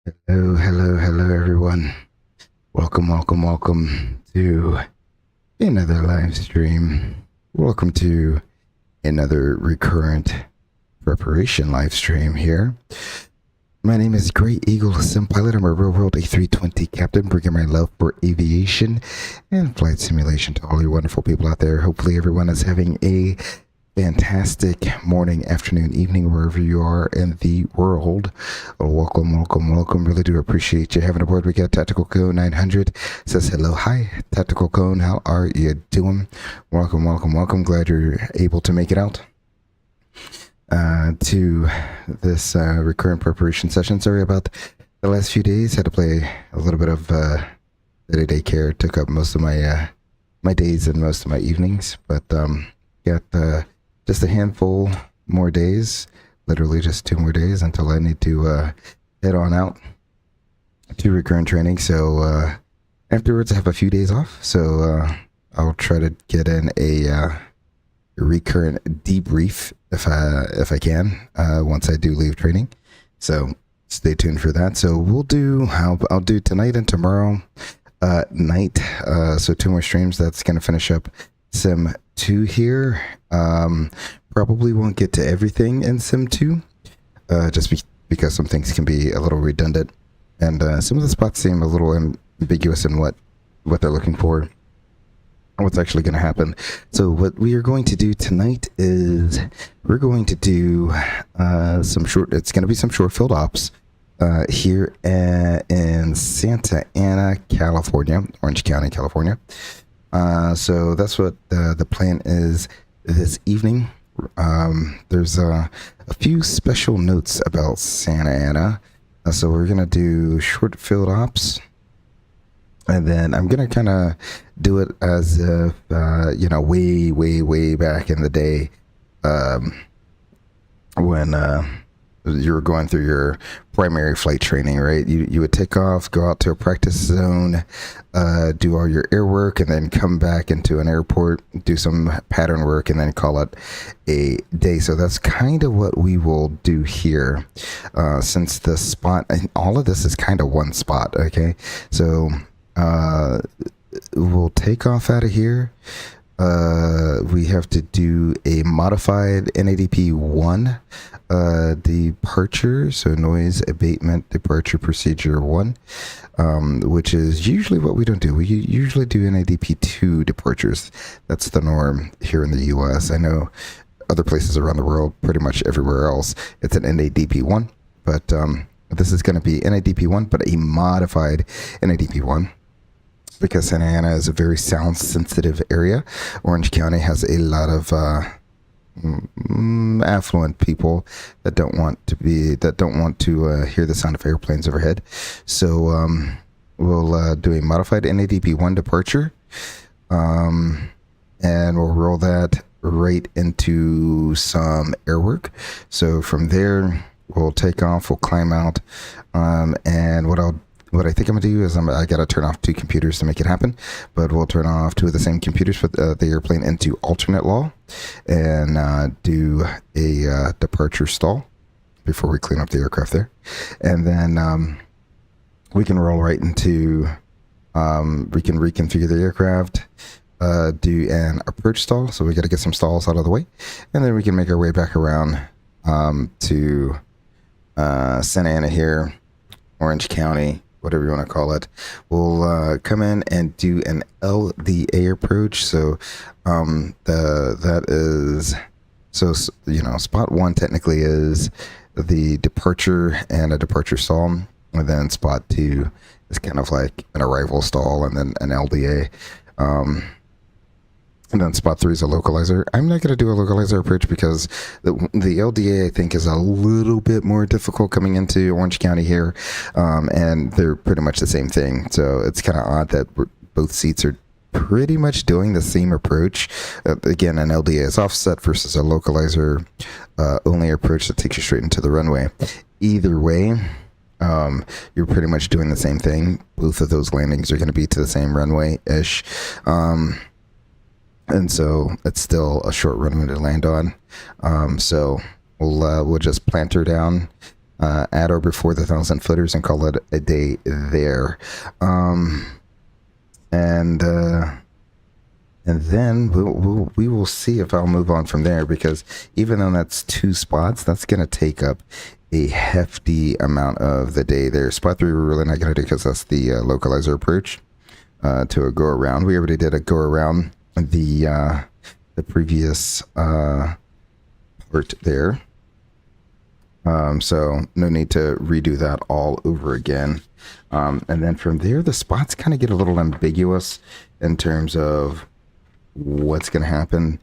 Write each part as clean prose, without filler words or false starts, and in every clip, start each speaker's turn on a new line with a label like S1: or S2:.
S1: Hello, everyone. Welcome to another live stream. Welcome to another recurrent preparation live stream here. My name is Great Eagle Sim Pilot. I'm a real world A320 captain, bringing my love for aviation and flight simulation to all you wonderful people out there. Hopefully, everyone is having a fantastic morning, afternoon, evening, wherever you are in the world. Welcome. Really do appreciate you having aboard. We got Tactical Cone 900 says hello. Hi, Tactical Cone. How are you doing? Welcome. Glad you're able to make it out to this recurrent preparation session. Sorry about the last few days. Had to play a little bit of day-to-day care. Took up most of my my days and most of my evenings, but got just a handful more days, literally just 2 more days until I need to head on out to recurrent training. So afterwards I have a few days off, so I'll try to get in a recurrent debrief if I can once I do leave training. So stay tuned for that. So I'll do tonight and tomorrow night, so 2 more streams. That's gonna finish up Sim 2 here. Probably won't get to everything in Sim 2, just because some things can be a little redundant, and some of the spots seem a little ambiguous in what they're looking for and what's actually going to happen. So what we are going to do tonight is we're going to do it's going to be some short field ops here in Santa Ana, California, Orange County, California. So that's what the plan is this evening. There's a few special notes about Santa Ana. So we're going to do short field ops. And then I'm going to kind of do it as if, way back in the day when you were going through your primary flight training, right? You would take off, go out to a practice zone, do all your air work, and then come back into an airport, do some pattern work, and then call it a day. So that's kind of what we will do here, since the spot, and all of this is kind of one spot, okay? So we'll take off out of here. We have to do a modified NADP 1 departure, so noise abatement departure procedure 1, which is usually what we don't do. We usually do NADP 2 departures. That's the norm here in the US. I know other places around the world, pretty much everywhere else, it's an NADP 1, but this is going to be NADP 1, but a modified NADP 1. Because Santa Ana is a very sound sensitive area. Orange County has a lot of affluent people that don't want to hear the sound of airplanes overhead. So we'll do a modified NADP 1 departure, and we'll roll that right into some air work. So from there we'll take off, we'll climb out, and what I think I'm going to do is I got to turn off 2 computers to make it happen, but we'll turn off 2 of the same computers, put the airplane into alternate law, and do a departure stall before we clean up the aircraft there. And then we can roll right into, we can reconfigure the aircraft, do an approach stall. So we got to get some stalls out of the way, and then we can make our way back around to Santa Ana here, Orange County, whatever you want to call it. We'll come in and do an LDA approach. So that is, so spot 1 technically is the departure and a departure stall, and then spot 2 is kind of like an arrival stall, and then an LDA. And then spot 3 is a localizer. I'm not going to do a localizer approach because the LDA, I think, is a little bit more difficult coming into Orange County here. And they're pretty much the same thing. So it's kind of odd that both seats are pretty much doing the same approach. Again, an LDA is offset versus a localizer only approach that takes you straight into the runway. Either way, you're pretty much doing the same thing. Both of those landings are going to be to the same runway-ish. And so it's still a short runway to land on. So we'll just plant her down at or before the 1,000 footers and call it a day there. And then we will see if I'll move on from there, because even though that's 2 spots, that's going to take up a hefty amount of the day there. Spot 3 we're really not going to do because that's the localizer approach to a go around. We already did a go around the previous part there. So no need to redo that all over again. And then from there, the spots kind of get a little ambiguous in terms of what's going to happen.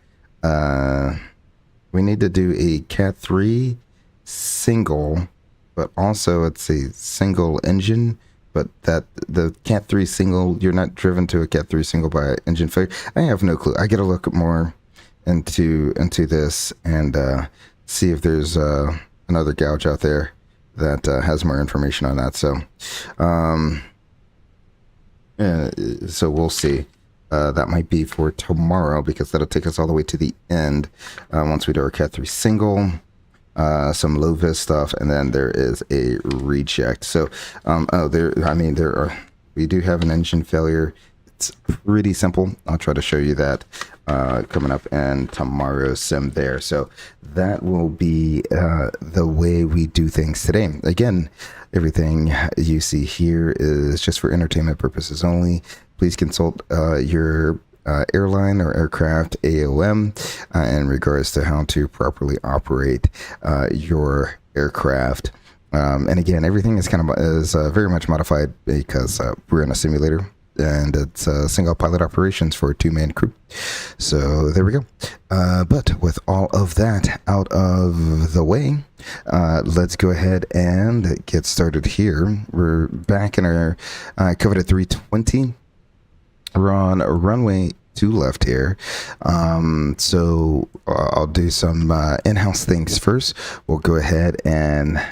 S1: We need to do a Cat 3 single, but also it's a single engine, but that the Cat 3 single, you're not driven to a Cat 3 single by engine failure. I have no clue. I got to look more into this and see if there's another gouge out there that has more information on that. So so we'll see. That might be for tomorrow, because that'll take us all the way to the end once we do our Cat 3 single, some low vis stuff, and then there is a reject. So we do have an engine failure. It's pretty simple. I'll try to show you that coming up in tomorrow's sim there. So that will be the way we do things today. Again, everything you see here is just for entertainment purposes only. Please consult your airline or aircraft AOM in regards to how to properly operate your aircraft. And again, everything is very much modified because we're in a simulator, and it's single pilot operations for a 2-man crew. So there we go. But with all of that out of the way, let's go ahead and get started here. We're back in our coveted 320. We're on runway 2 left here. So I'll do some in-house things first. We'll go ahead and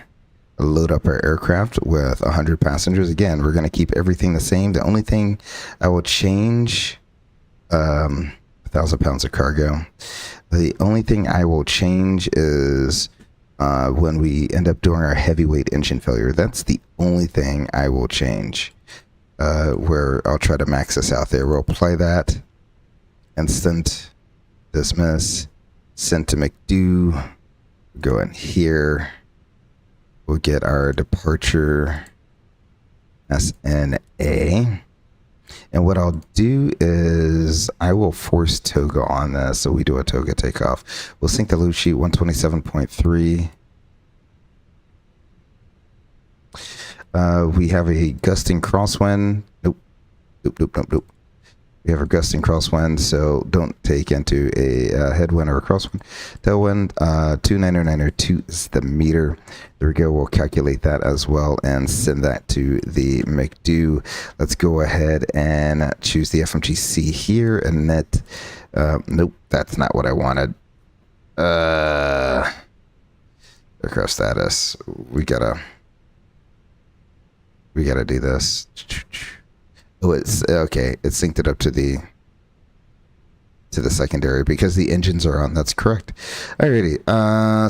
S1: load up our aircraft with 100 passengers. Again, we're going to keep everything the same. The only thing I will change, 1,000 pounds of cargo. The only thing I will change is when we end up doing our heavyweight engine failure. That's the only thing I will change. Where I'll try to max this out there. We'll apply that. Instant. Dismiss. Send to McDo. Go in here. We'll get our departure SNA. And what I'll do is I will force Toga on this. So we do a Toga takeoff. We'll sync the load sheet 127.3. We have a gusting crosswind. Nope. We have a gusting crosswind, so don't take into a headwind or a crosswind. Tailwind, 29902 is the meter. There we go. We'll calculate that as well and send that to the McDo. Let's go ahead and choose the FMGC here and net. Nope, that's not what I wanted. Aircraft status. We gotta do this. Oh, it's okay. It synced it up to the secondary because the engines are on. That's correct. Alrighty.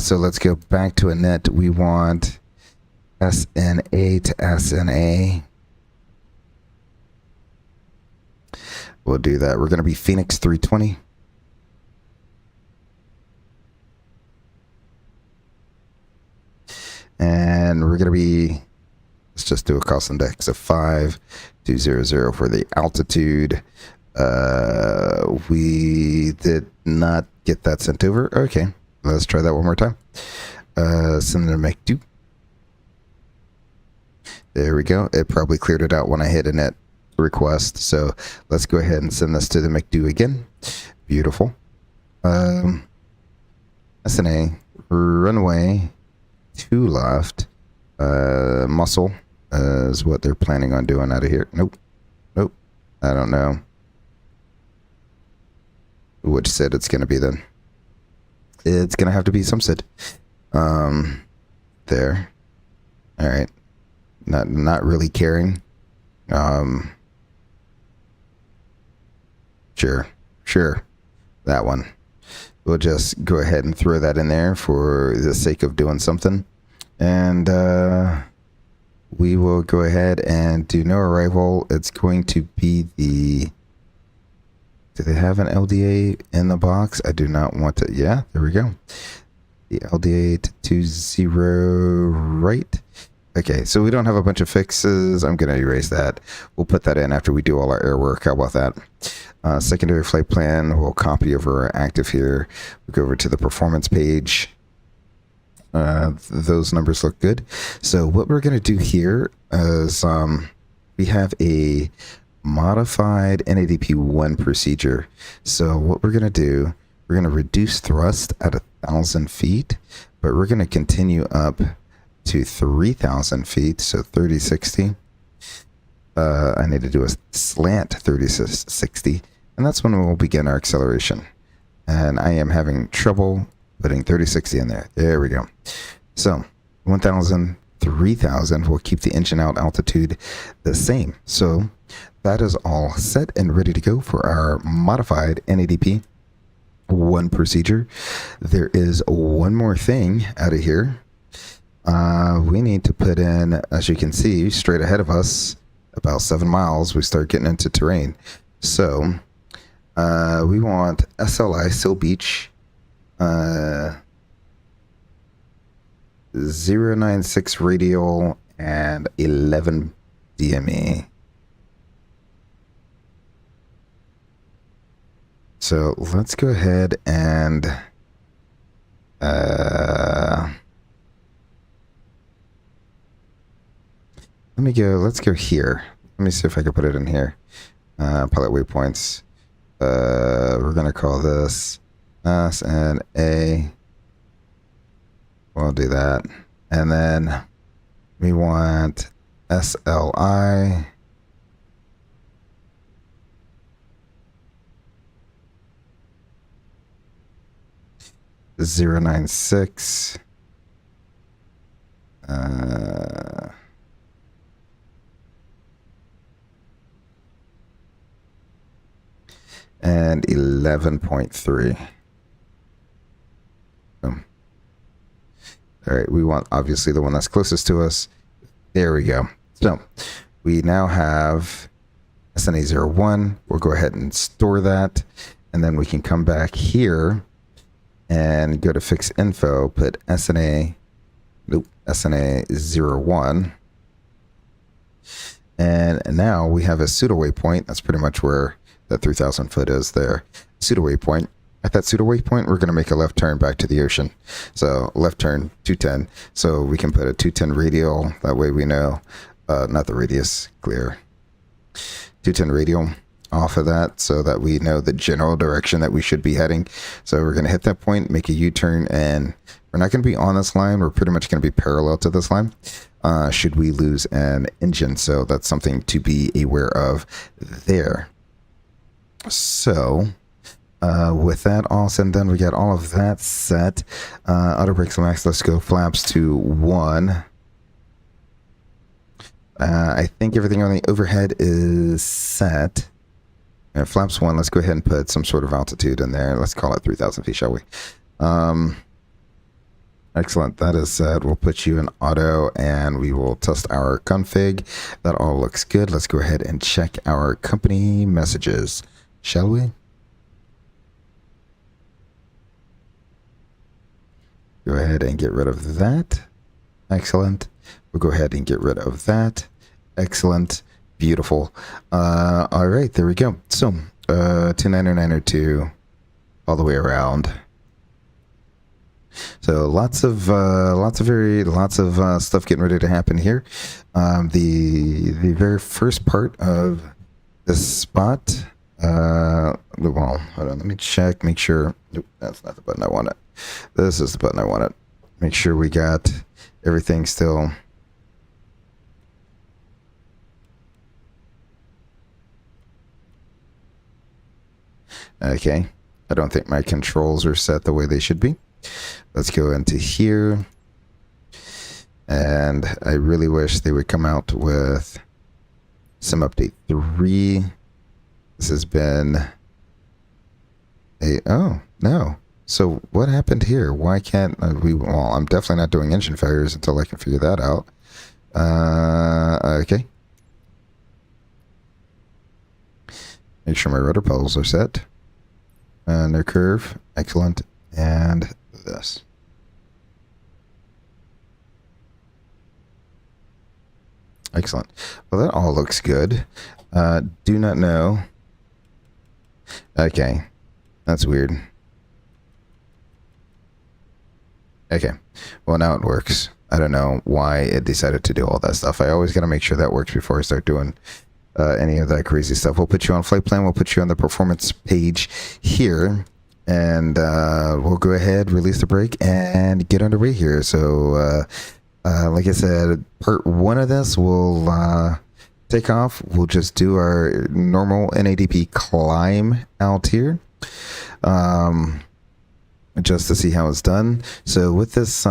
S1: So let's go back to a net. We want SNA to SNA. We'll do that. We're going to be Fenix 320. And we're going to be, let's just do a cost index of 5200 for the altitude. We did not get that sent over. Okay, let's try that one more time. Send it to McDo. There we go. It probably cleared it out when I hit a net request. So let's go ahead and send this to the McDo again. Beautiful. SNA, runway 2 left. Muscle is what they're planning on doing out of here. Nope. I don't know which SID it's going to be then. It's going to have to be some SID. There. All right. Not really caring. Sure. That one. We'll just go ahead and throw that in there for the sake of doing something. And we will go ahead and do no arrival. It's going to be the... Do they have an LDA in the box? I do not want to... Yeah, there we go. The LDA to 20, right? Okay, so we don't have a bunch of fixes. I'm going to erase that. We'll put that in after we do all our air work. How about that? Secondary flight plan. We'll copy over our active here. We'll go over to the performance page. Those numbers look good. So what we're going to do here is we have a modified NADP1 procedure. So what we're going to do, we're going to reduce thrust at 1,000 feet, but we're going to continue up to 3,000 feet, so 3060. I need to do a slant 3060, and that's when we'll begin our acceleration. And I am having trouble putting 3060 in there. There we go. So 1,000, 3,000 will keep the engine out altitude the same. So that is all set and ready to go for our modified NADP 1 procedure. There is one more thing out of here. We need to put in, as you can see, straight ahead of us, about 7 miles, we start getting into terrain. So we want SLI, Seal Beach, 096 radial and 11 DME. So let's go ahead and let's go here. Let me see if I can put it in here. Pilot waypoints. We're going to call this S and A. We'll do that. And then we want SLI. .096 and 11.3. Boom. All right, we want obviously the one that's closest to us. There we go. So we now have SNA01. We'll go ahead and store that, and then we can come back here and go to fix info, put SNA01. And now we have a pseudo waypoint. That's pretty much where that 3,000 foot is there. Pseudo waypoint. At that pseudo waypoint, we're going to make a left turn back to the ocean. So left turn 210. So we can put a 210 radial. That way we know, not the radius, clear. 210 radial off of that so that we know the general direction that we should be heading. So we're going to hit that point, make a U-turn, and we're not going to be on this line. We're pretty much going to be parallel to this line. Should we lose an engine? So that's something to be aware of there. So with that all said and done, we got all of that set. Auto brakes max, let's go flaps to 1. I think everything on the overhead is set. Flaps 1, let's go ahead and put some sort of altitude in there. Let's call it 3,000 feet, shall we? Excellent, that is set. We'll put you in auto and we will test our config. That all looks good. Let's go ahead and check our company messages, shall we? Go ahead and get rid of that. Excellent. We'll go ahead and get rid of that. Excellent. Beautiful. All right, there we go. So 29902 all the way around. So lots of stuff getting ready to happen here. The very first part of this spot. Well, hold on. Let me check. Make sure. Nope, that's not the button I wanted. This is the button I wanted. Make sure we got everything still. Okay. I don't think my controls are set the way they should be. Let's go into here. And I really wish they would come out with some update 3. This has been a, oh, no. So what happened here? Why can't we? Well, I'm definitely not doing engine failures until I can figure that out. Okay. Make sure my rudder pedals are set. And their curve. Excellent. And this. Excellent. Well, that all looks good. Do not know. Okay. That's weird. Okay. Well, now it works. I don't know why it decided to do all that stuff. I always got to make sure that works before I start doing any of that crazy stuff. We'll put you on flight plan. We'll put you on the performance page here. And we'll go ahead, release the brake, and get underway here. So, like I said, part one of this will take off. We'll just do our normal NADP climb out here. Just to see how it's done. So with this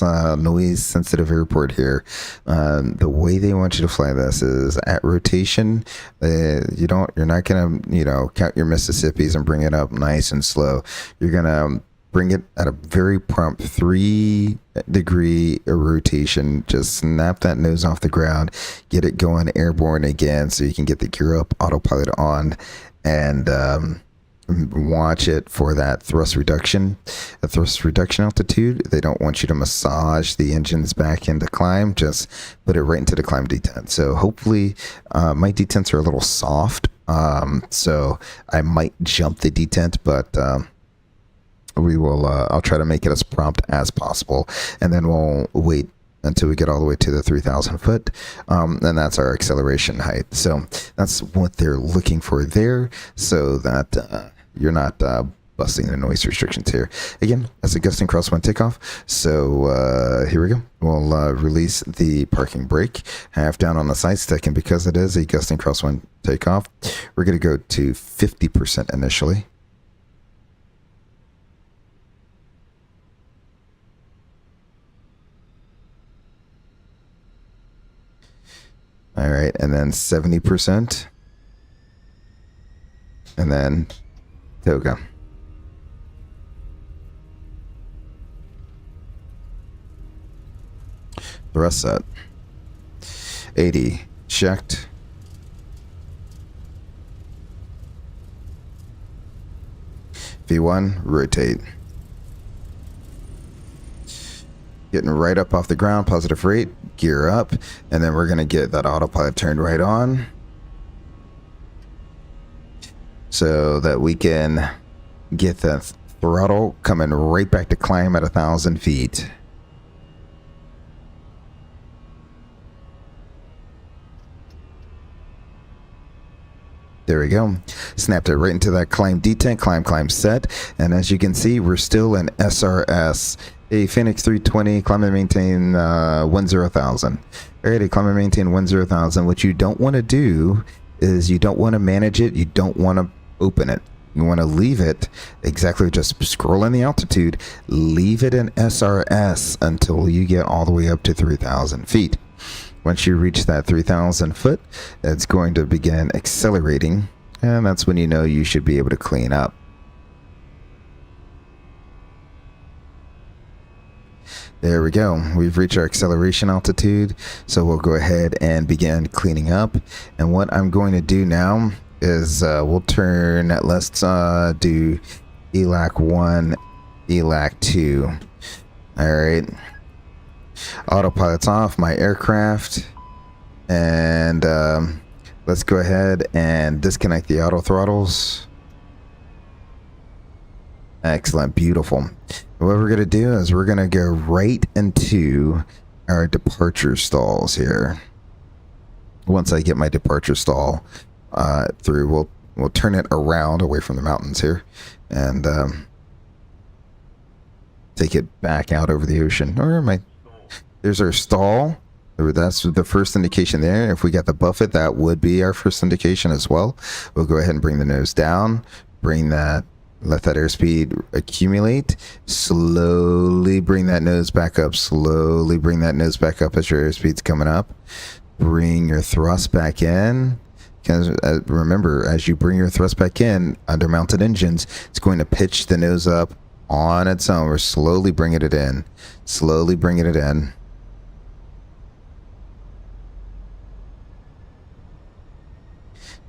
S1: noise sensitive airport here, the way they want you to fly this is at rotation. You're not gonna count your Mississippis and bring it up nice and slow. You're gonna bring it at a very prompt 3-degree rotation. Just snap that nose off the ground, get it going airborne again, so you can get the gear up, autopilot on, and watch it for that thrust reduction. At thrust reduction altitude, they don't want you to massage the engines back into climb. Just put it right into the climb detent. So hopefully my detents are a little soft, so I might jump the detent, but we will I'll try to make it as prompt as possible, and then we'll wait until we get all the way to the 3,000 foot, and that's our acceleration height. So that's what they're looking for there, so that you're not busting the noise restrictions here. Again, that's a gusting crosswind takeoff. So here we go. We'll release the parking brake, half down on the side stick, and because it is a gusting crosswind takeoff, we're going to go to 50% initially. All right, and then 70%, and then Toga. Thrust set. 80 checked. V1 rotate. Getting right up off the ground, positive rate, gear up, and then we're going to get that autopilot turned right on so that we can get the throttle coming right back to climb at 1,000 feet. There we go. Snapped it right into that climb detent, climb set, and as you can see, we're still in SRS. A Fenix 320, climb and maintain 10,000. Alrighty, climb and maintain 10,000. What you don't want to do is you don't want to manage it. You don't want to open it. You want to leave it exactly, just scroll in the altitude, leave it in SRS until you get all the way up to 3,000 feet. Once you reach that 3,000 foot, it's going to begin accelerating, and that's when you know you should be able to clean up. There we go. We've reached our acceleration altitude, so we'll go ahead and begin cleaning up. And what I'm going to do now is we'll turn, let's do ELAC 1, ELAC 2. All right. Autopilot's off my aircraft, and let's go ahead and disconnect the auto throttles. Excellent, beautiful. What we're going to do is we're going to go right into our departure stalls here. Once I get my departure stall through, we'll turn it around away from the mountains here and take it back out over the ocean. There's our stall. That's the first indication there. If we got the buffet, that would be our first indication as well. We'll go ahead and bring the nose down, let that airspeed accumulate, slowly bring that nose back up, slowly bring that nose back up as your airspeed's coming up. Bring your thrust back in, Because remember, as you bring your thrust back in, under mounted engines, it's going to pitch the nose up on its own. We're slowly bringing it in. Slowly bringing it in.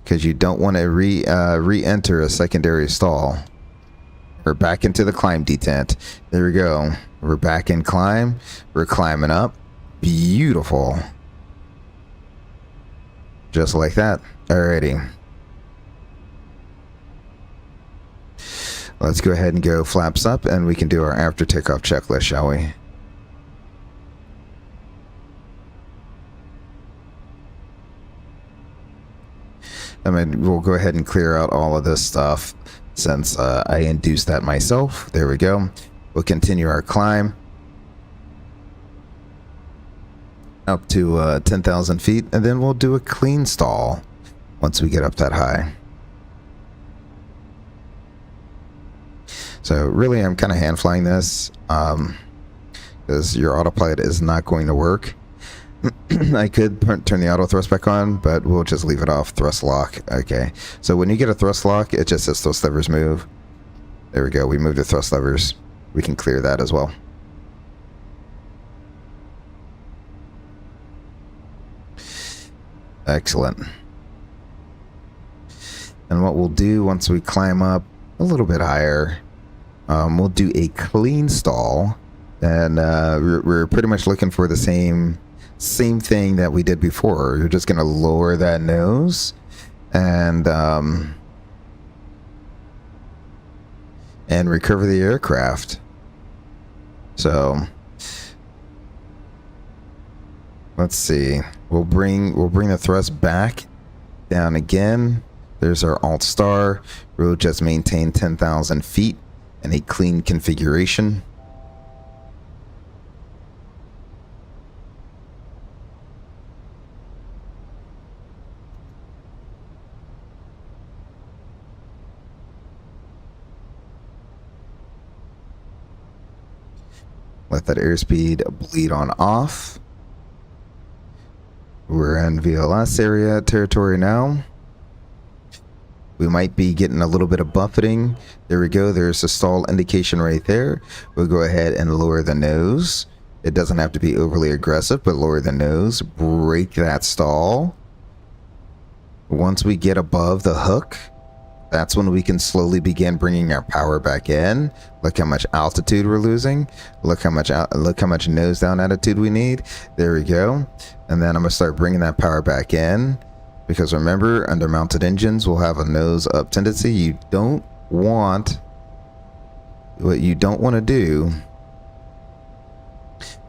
S1: Because you don't want to re-enter a secondary stall. We're back into the climb detent. There we go. We're back in climb. We're climbing up. Beautiful. Just like that. Alrighty. Let's go ahead and go flaps up, and we can do our after takeoff checklist, shall we? I mean, we'll go ahead and clear out all of this stuff since I induced that myself. There we go. We'll continue our climb up to 10,000 feet, and then we'll do a clean stall once we get up that high. So really, I'm kind of hand flying this because your autopilot is not going to work. I could turn the auto thrust back on, but we'll just leave it off. Thrust lock. Okay. So when you get a thrust lock, it just says thrust levers move. There we go. We moved the thrust levers. We can clear that as well. Excellent. And what we'll do once we climb up a little bit higher, we'll do a clean stall, and we're pretty much looking for the same thing that we did before. You're just going to lower that nose and recover the aircraft. So let's see. We'll bring the thrust back down again. There's our alt star. We'll just maintain 10,000 feet in a clean configuration. Let that airspeed bleed on off. We're in VLS area territory now. We might be getting a little bit of buffeting. There we go. There's a stall indication right there. We'll go ahead and lower the nose. It doesn't have to be overly aggressive, but lower the nose. Break that stall. Once we get above the hook, that's when we can slowly begin bringing our power back in. Look how much altitude we're losing. Look how much nose down attitude we need. There we go. And then I'm gonna start bringing that power back in, because remember, under mounted engines, we'll have a nose up tendency. What you don't want to do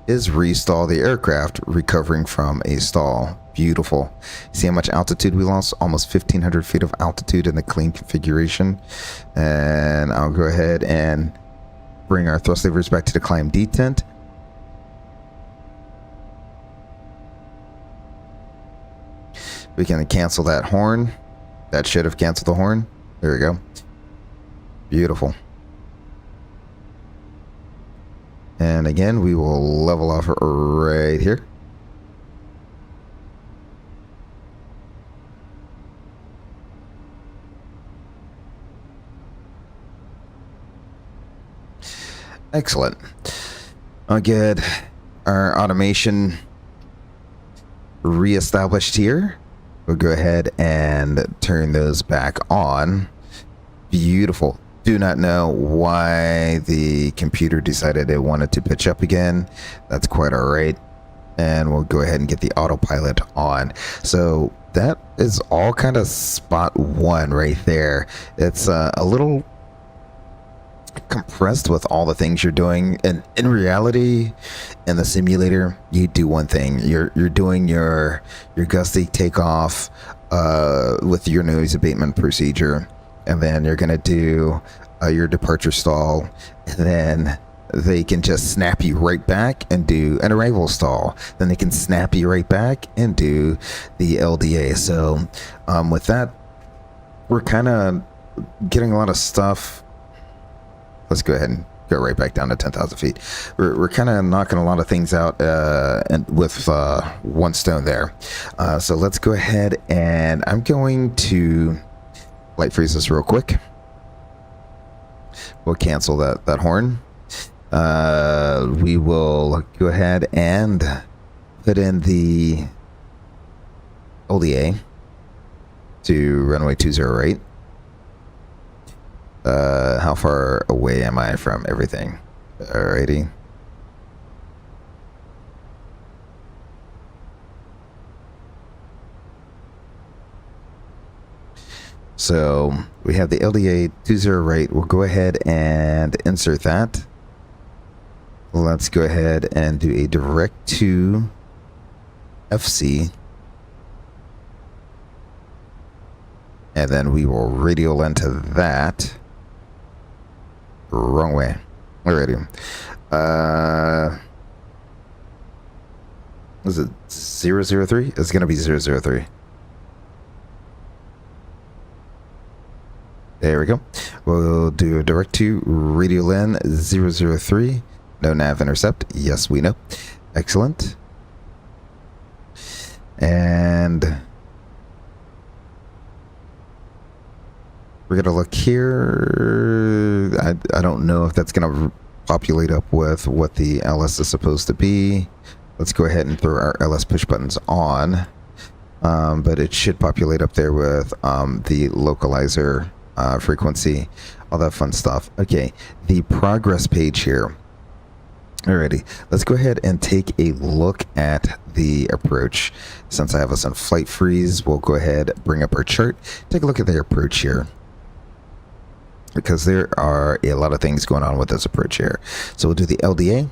S1: is restall the aircraft recovering from a stall. Beautiful. See how much altitude we lost? Almost 1,500 feet of altitude in the clean configuration. And I'll go ahead and bring our thrust levers back to the climb detent. We can cancel that horn. That should have canceled the horn. There we go. Beautiful. And again, we will level off right here. Excellent. I'll get our automation reestablished here. We'll go ahead and turn those back on. Beautiful. Do not know why the computer decided it wanted to pitch up again. That's quite all right. And we'll go ahead and get the autopilot on. So that is all kind of spot one right there. It's a little compressed with all the things you're doing, and in reality, in the simulator, you do one thing. You're doing your gusty takeoff with your noise abatement procedure, and then you're gonna do your departure stall, and then they can just snap you right back and do an arrival stall. Then they can snap you right back and do the LDA. So with that, we're kind of getting a lot of stuff. Let's go ahead and go right back down to 10,000 feet. We're kind of knocking a lot of things out and with one stone there. So let's go ahead, and I'm going to light freeze this real quick. We'll cancel that horn. We will go ahead and put in the LDA to runway 208. How far away am I from everything? Alrighty. So we have the LDA 208. We'll go ahead and insert that. Let's go ahead and do a direct to FC. And then we will radial into that. Wrong way. Alrighty. Is it 003? It's going to be 003. There we go. We'll do a direct to radial in 003. No nav intercept. Yes, we know. Excellent. And we're going to look here. I don't know if that's going to populate up with what the LS is supposed to be. Let's go ahead and throw our LS push buttons on. But it should populate up there with the localizer frequency, all that fun stuff. Okay, the progress page here. Alrighty, let's go ahead and take a look at the approach. Since I have us on flight freeze, we'll go ahead, bring up our chart, take a look at the approach here, because there are a lot of things going on with this approach here. So we'll do the LDA,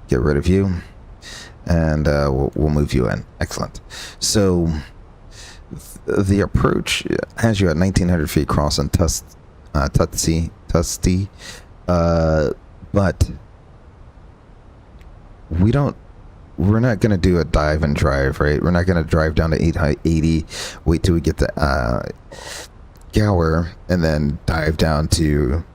S1: get rid of you, and we'll move you in. Excellent. So the approach has you at 1,900 feet crossing Tutsi, but we're not going to do a dive and drive, right? We're not going to drive down to 880, wait till we get to Gower, and then dive down to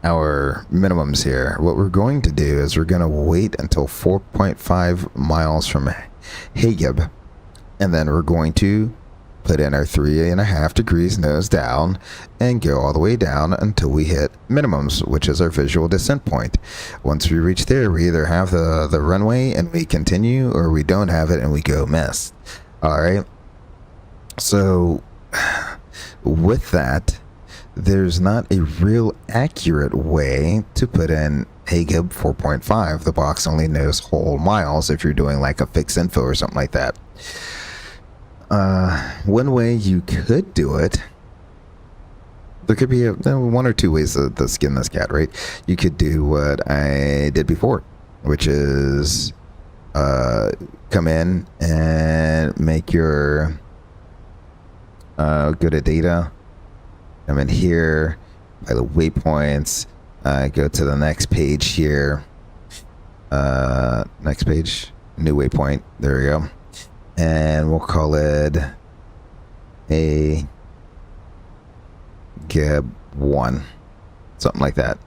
S1: our minimums here. What we're going to do is we're going to wait until 4.5 miles from Hagib, and then we're going to put in our 3.5 degrees nose down and go all the way down until we hit minimums, which is our visual descent point. Once we reach there, we either have the runway and we continue, or we don't have it and we go miss. All right. So with that, there's not a real accurate way to put in Hagib 4.5. The box only knows whole miles if you're doing like a fixed info or something like that. One way you could do it, there could be one or two ways to skin this cat, right? You could do what I did before, which is come in and make your go to data, come in here by the waypoints, go to the next page here, next page, new waypoint, there we go. And we'll call it a Geb 1, something like that.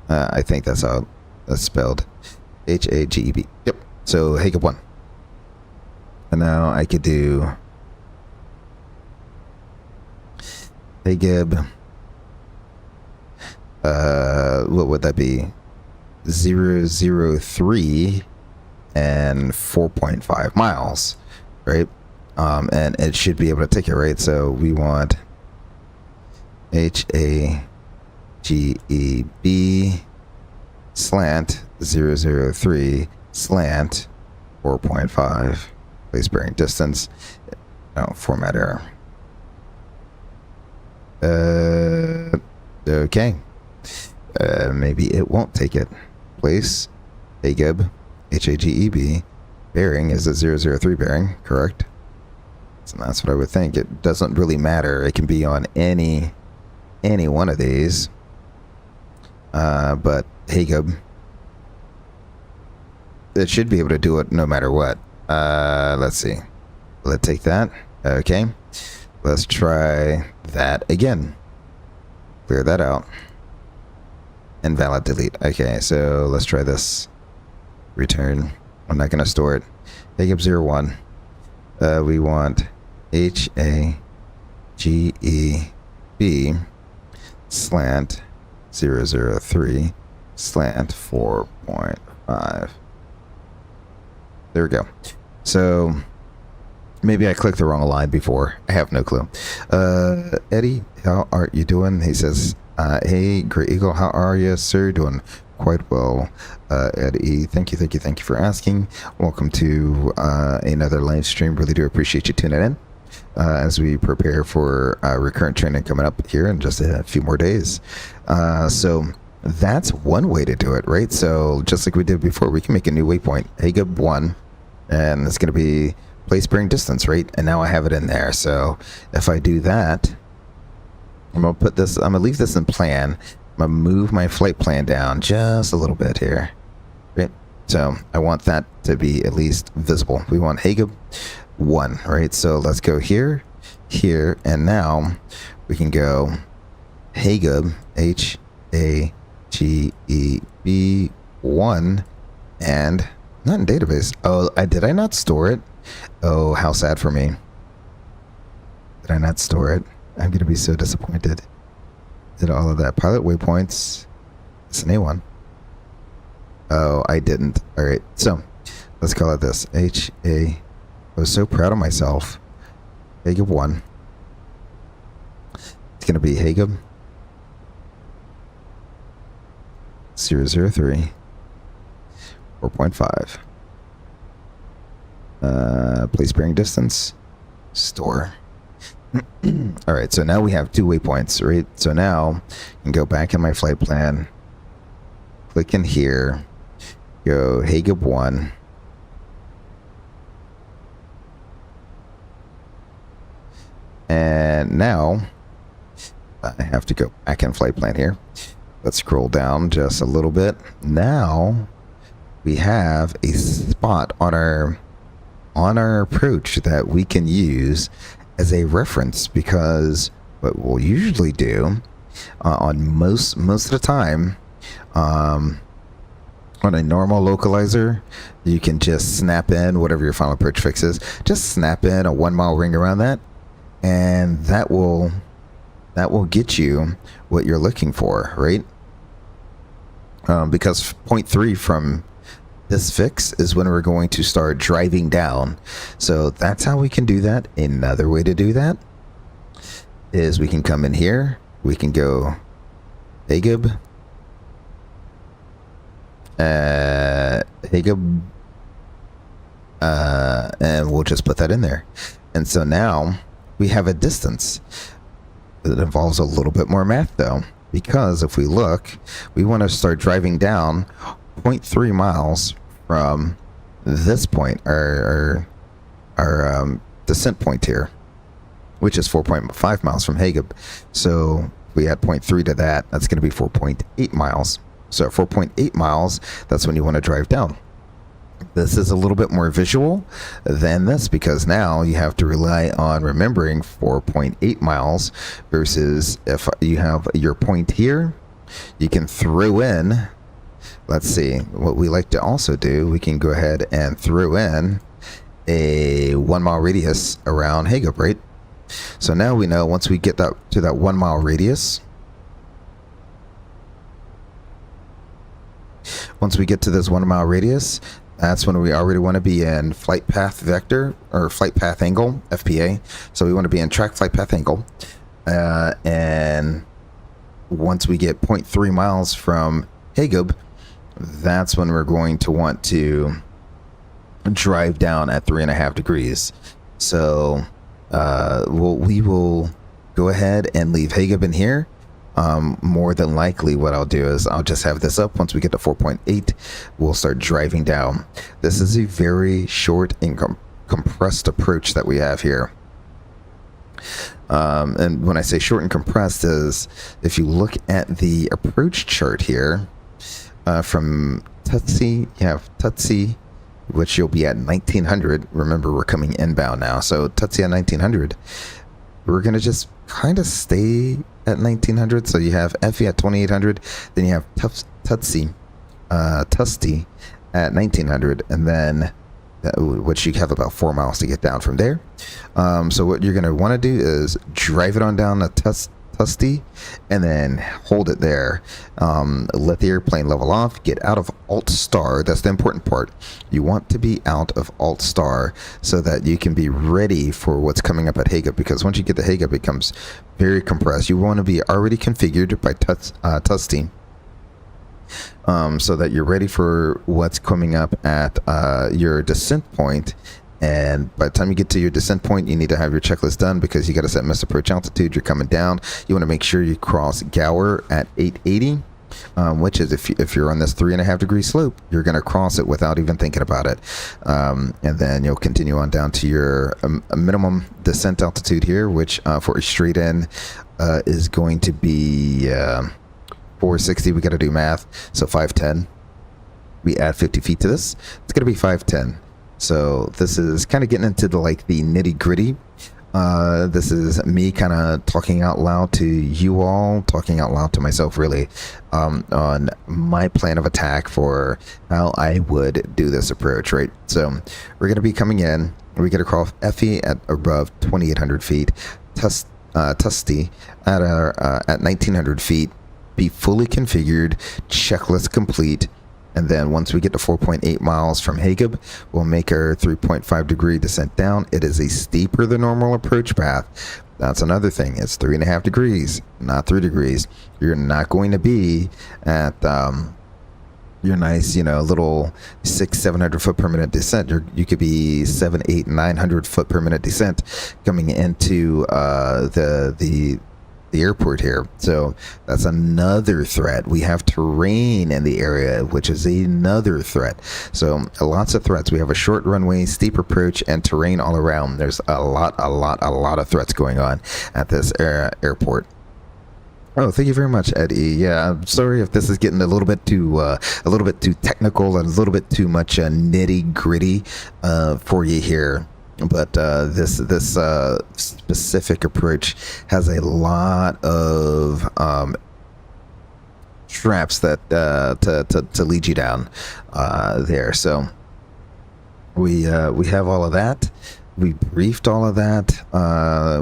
S1: I think that's how that's spelled. Hageb. Yep. So Hageb 1. And now I could do Hageb. What would that be? 003 and 4.5 miles. Right, and it should be able to take it, right? So we want Hageb slant 003 slant 4.5 place bearing distance. No, format error. Okay. Maybe it won't take it. Place Hageb, Hageb. Bearing is a 003 bearing, correct? So that's what I would think. It doesn't really matter. It can be on any one of these. But Hageb, it should be able to do it no matter what. Let's see. Let's take that. Okay. Let's try that again. Clear that out. Invalid delete. Okay, so let's try this. Return. I'm not going to store it. Hageb 01. We want HAGEB slant 003 slant 4.5. There we go. So maybe I clicked the wrong line before. I have no clue. Eddie, how are you doing? He says, hey, Great Eagle, how are you, sir? Doing quite well. Eddie, thank you for asking. Welcome to another live stream. Really do appreciate you tuning in as we prepare for recurrent training coming up here in just a few more days. So that's one way to do it, right? So just like we did before, we can make a new waypoint, Hageb 1, and it's going to be place bearing distance, right? And now I have it in there. So if I do that, I'm going to put this, I'm going to leave this in plan. I'm going to move my flight plan down just a little bit here, right? So I want that to be at least visible. We want Hageb 1, right? So let's go here, here, and now we can go Hageb, HAGEB 1, and not in database. Oh, did I not store it? Oh, how sad for me. Did I not store it? I'm going to be so disappointed. Did all of that. Pilot waypoints. It's an A1. Oh, I didn't. All right. So let's call it this. I was so proud of myself. Hageb 1. It's going to be Hageb 003 4.5. Place bearing distance. Store. All right, so now we have 2 waypoints, right? So now I can go back in my flight plan, click in here, go Hageb 1, and now I have to go back in flight plan here. Let's scroll down just a little bit. Now we have a spot on our approach that we can use as a reference, because what we'll usually do on most of the time on a normal localizer, you can just snap in whatever your final approach fix is. Just snap in a 1 mile ring around that, and that will get you what you're looking for, right? Because point 3 from this fix is when we're going to start driving down. So that's how we can do that. Another way to do that is we can come in here. We can go Hageb. Hageb. And we'll just put that in there. And so now we have a distance. It involves a little bit more math though, because if we look, we want to start driving down 0.3 miles from this point, our descent point here, which is 4.5 miles from Hageb. So we add 0.3 to that, that's going to be 4.8 miles. So 4.8 miles, that's when you want to drive down. This is a little bit more visual than this, because now you have to rely on remembering 4.8 miles versus if you have your point here, you can throw in, let's see, what we like to also do, we can go ahead and throw in a 1 mile radius around Hageb, right? So now we know once we get that to that 1 mile radius, once we get to this 1 mile radius, that's when we already want to be in flight path vector or flight path angle, FPA. So we want to be in track flight path angle. And once we get 0.3 miles from Hageb, that's when we're going to want to drive down at 3.5 degrees. So we will go ahead and leave Hageb in here. More than likely what I'll do is I'll just have this up. Once we get to 4.8, we'll start driving down. This is a very short and compressed approach that we have here. And when I say short and compressed is, if you look at the approach chart here, from Tutsi, you have Tutsi, which you'll be at 1900. Remember, we're coming inbound now. So Tutsi at 1900, we're going to just kind of stay at 1900. So you have Effie at 2800, then you have Tusty at 1900, and then which you have about 4 miles to get down from there. So what you're going to want to do is drive it on down to Tusty and then hold it there. Let the airplane level off, get out of Alt Star. That's the important part. You want to be out of Alt Star so that you can be ready for what's coming up at Hagup, because once you get the Hagup, it becomes very compressed. You want to be already configured by Tusty, so that you're ready for what's coming up at your descent point. And by the time you get to your descent point, you need to have your checklist done, because you got to set missed approach altitude. You're coming down. You want to make sure you cross Gower at 880, which is if you're on this 3.5 degree slope, you're going to cross it without even thinking about it. And then you'll continue on down to your minimum descent altitude here, which for a straight in is going to be 460. We got to do math. So 510. We add 50 feet to this. It's going to be 510. So this is kind of getting into the nitty gritty. This is me kind of talking out loud to you all, talking out loud to myself, really, on my plan of attack for how I would do this approach, right? So we're going to be coming in. We get across Effie at above 2,800 feet, Tusty at 1,900 feet, be fully configured, checklist complete. And then once we get to 4.8 miles from Hagup, we'll make our 3.5 degree descent down. It is a steeper than normal approach path. That's another thing. It's 3.5 degrees, not 3 degrees. You're not going to be at your nice, little 600-700 foot per minute descent. You could be 700, 800, 900 foot per minute descent coming into the airport here. So that's another threat. We have terrain in the area, which is another threat. So lots of threats. We have a short runway, steep approach, and terrain all around. There's a lot of threats going on at this airport. Oh, thank you very much, Eddie. Yeah, I'm sorry if this is getting a little bit too technical and a little bit too much nitty gritty for you here. But this specific approach has a lot of traps that to lead you down there. So we have all of that. We briefed all of that.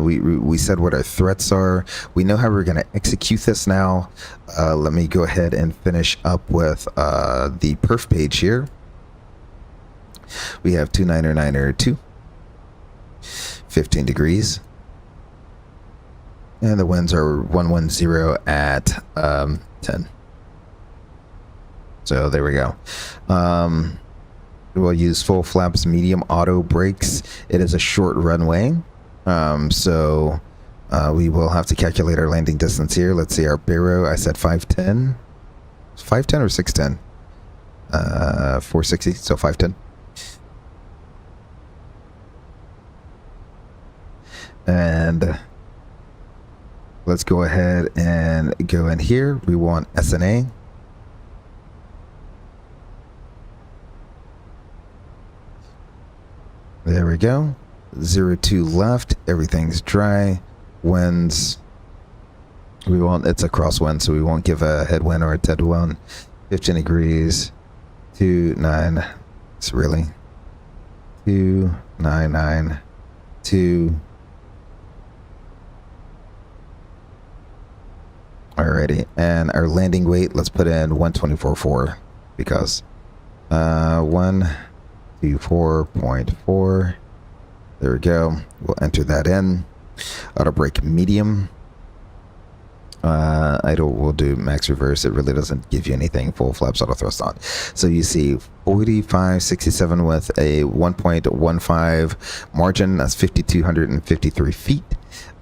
S1: We said what our threats are. We know how we're going to execute this now. Let me go ahead and finish up with the perf page here. We have 29902. 15 degrees, and the winds are 110 at 10. So there we go. We'll use full flaps, medium auto brakes. It is a short runway, so we will have to calculate our landing distance here. Let's see, our baro, I said 510. 510 or 610? 460, so 510. And let's go ahead and go in here. We want SNA. There we go. 02 left. Everything's dry. Winds. It's a crosswind, so we won't give a headwind or a deadwind. 15 degrees. 29. It's really 299. Alrighty, and our landing weight, let's put in 124.4 because 124.4. There we go. We'll enter that in. Auto brake medium. Idle, we'll do max reverse. It really doesn't give you anything. Full flaps, auto thrust on. So you see 4567 with a 1.15 margin. That's 5,253 feet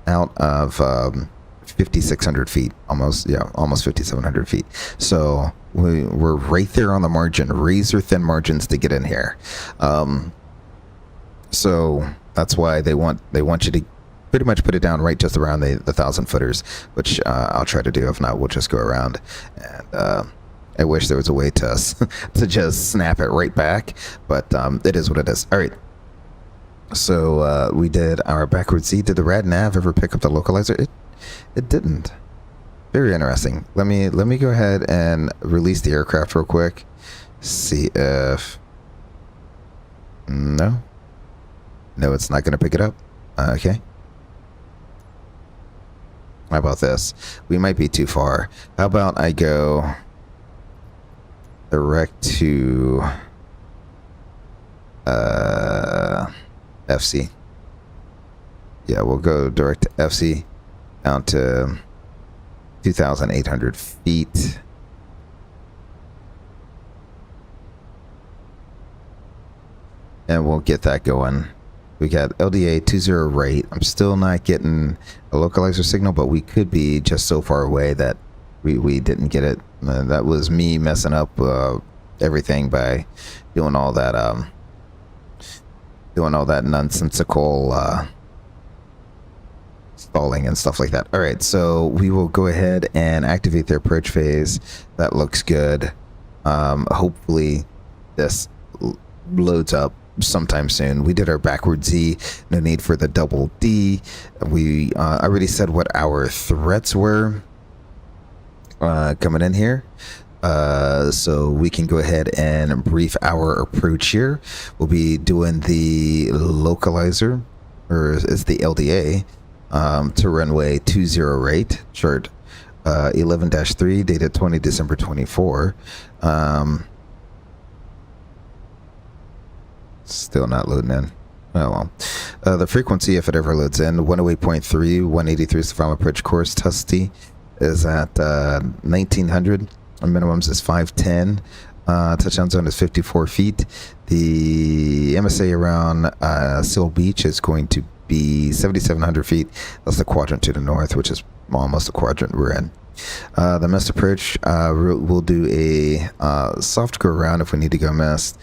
S1: out of 5,600 feet, almost 5,700 feet. So we're right there on the margin, razor thin margins to get in here. So that's why they want you to pretty much put it down right just around the 1,000 footers, which I'll try to do. If not, we'll just go around. And I wish there was a way to to just snap it right back, but it is what it is. All right. So we did our backwards Z. Did the rad nav ever pick up the localizer? It didn't. Very interesting. Let me go ahead and release the aircraft real quick. See if... No, it's not going to pick it up. Okay. How about this? We might be too far. How about I go direct to FC. Yeah, we'll go direct to FC down to 2,800 feet. And we'll get that going. We got LDA 20 rate. I'm still not getting a localizer signal, but we could be just so far away that we didn't get it. That was me messing up everything by doing all that nonsensical stalling and stuff like that. All right, so we will go ahead and activate their approach phase. That looks good. Hopefully this loads up sometime soon. We did our backward Z, no need for the double D. We already said what our threats were coming in here. So we can go ahead and brief our approach here. We'll be doing the localizer, or is the LDA, to runway 20 rate, chart 11-3, dated 20 December 24. Still not loading in. Oh well. The frequency, if it ever loads in, 108.3, 183 is the final approach course. Tusty is at 1900. Minimums is 510. Touchdown zone is 54 feet. The MSA around Seal Beach is going to be 7,700 feet. That's the quadrant to the north, which is almost the quadrant we're in. The missed approach, we'll do a soft go around if we need to go missed.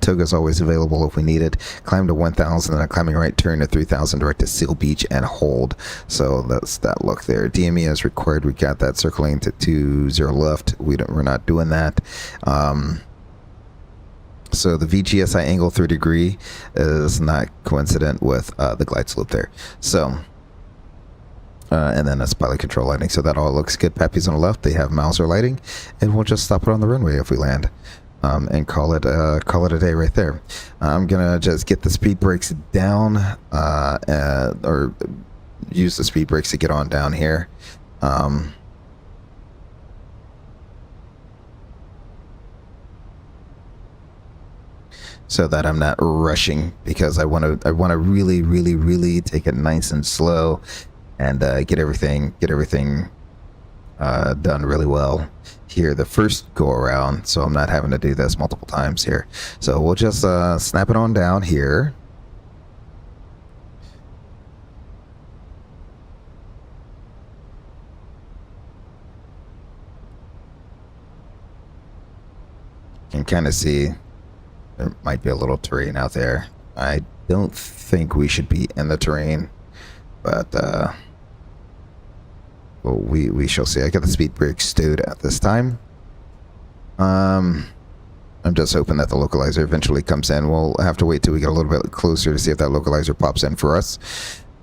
S1: Toga's always available if we need it. Climb to 1,000 and a climbing right turn to 3,000 direct to Seal Beach and hold. So that's that look there. DME as required. We got that circling to 20 left. We're not doing that. So the VGSI angle 3 degree is not coincident with the glide slope there. So and then that's pilot control lighting. So that all looks good. Pappy's on the left. They have Mauser lighting, and we'll just stop it on the runway if we land, and call it a day right there. I'm gonna just get the speed brakes down, or use the speed brakes to get on down here. So that I'm not rushing, because I want to really take it nice and slow, and get everything done really well here the first go around, so I'm not having to do this multiple times here. So we'll just snap it on down here. You can kind of see there might be a little terrain out there. I don't think we should be in the terrain, but well, we shall see. I got the speed brake stowed at this time. I'm just hoping that the localizer eventually comes in. We'll have to wait till we get a little bit closer to see if that localizer pops in for us.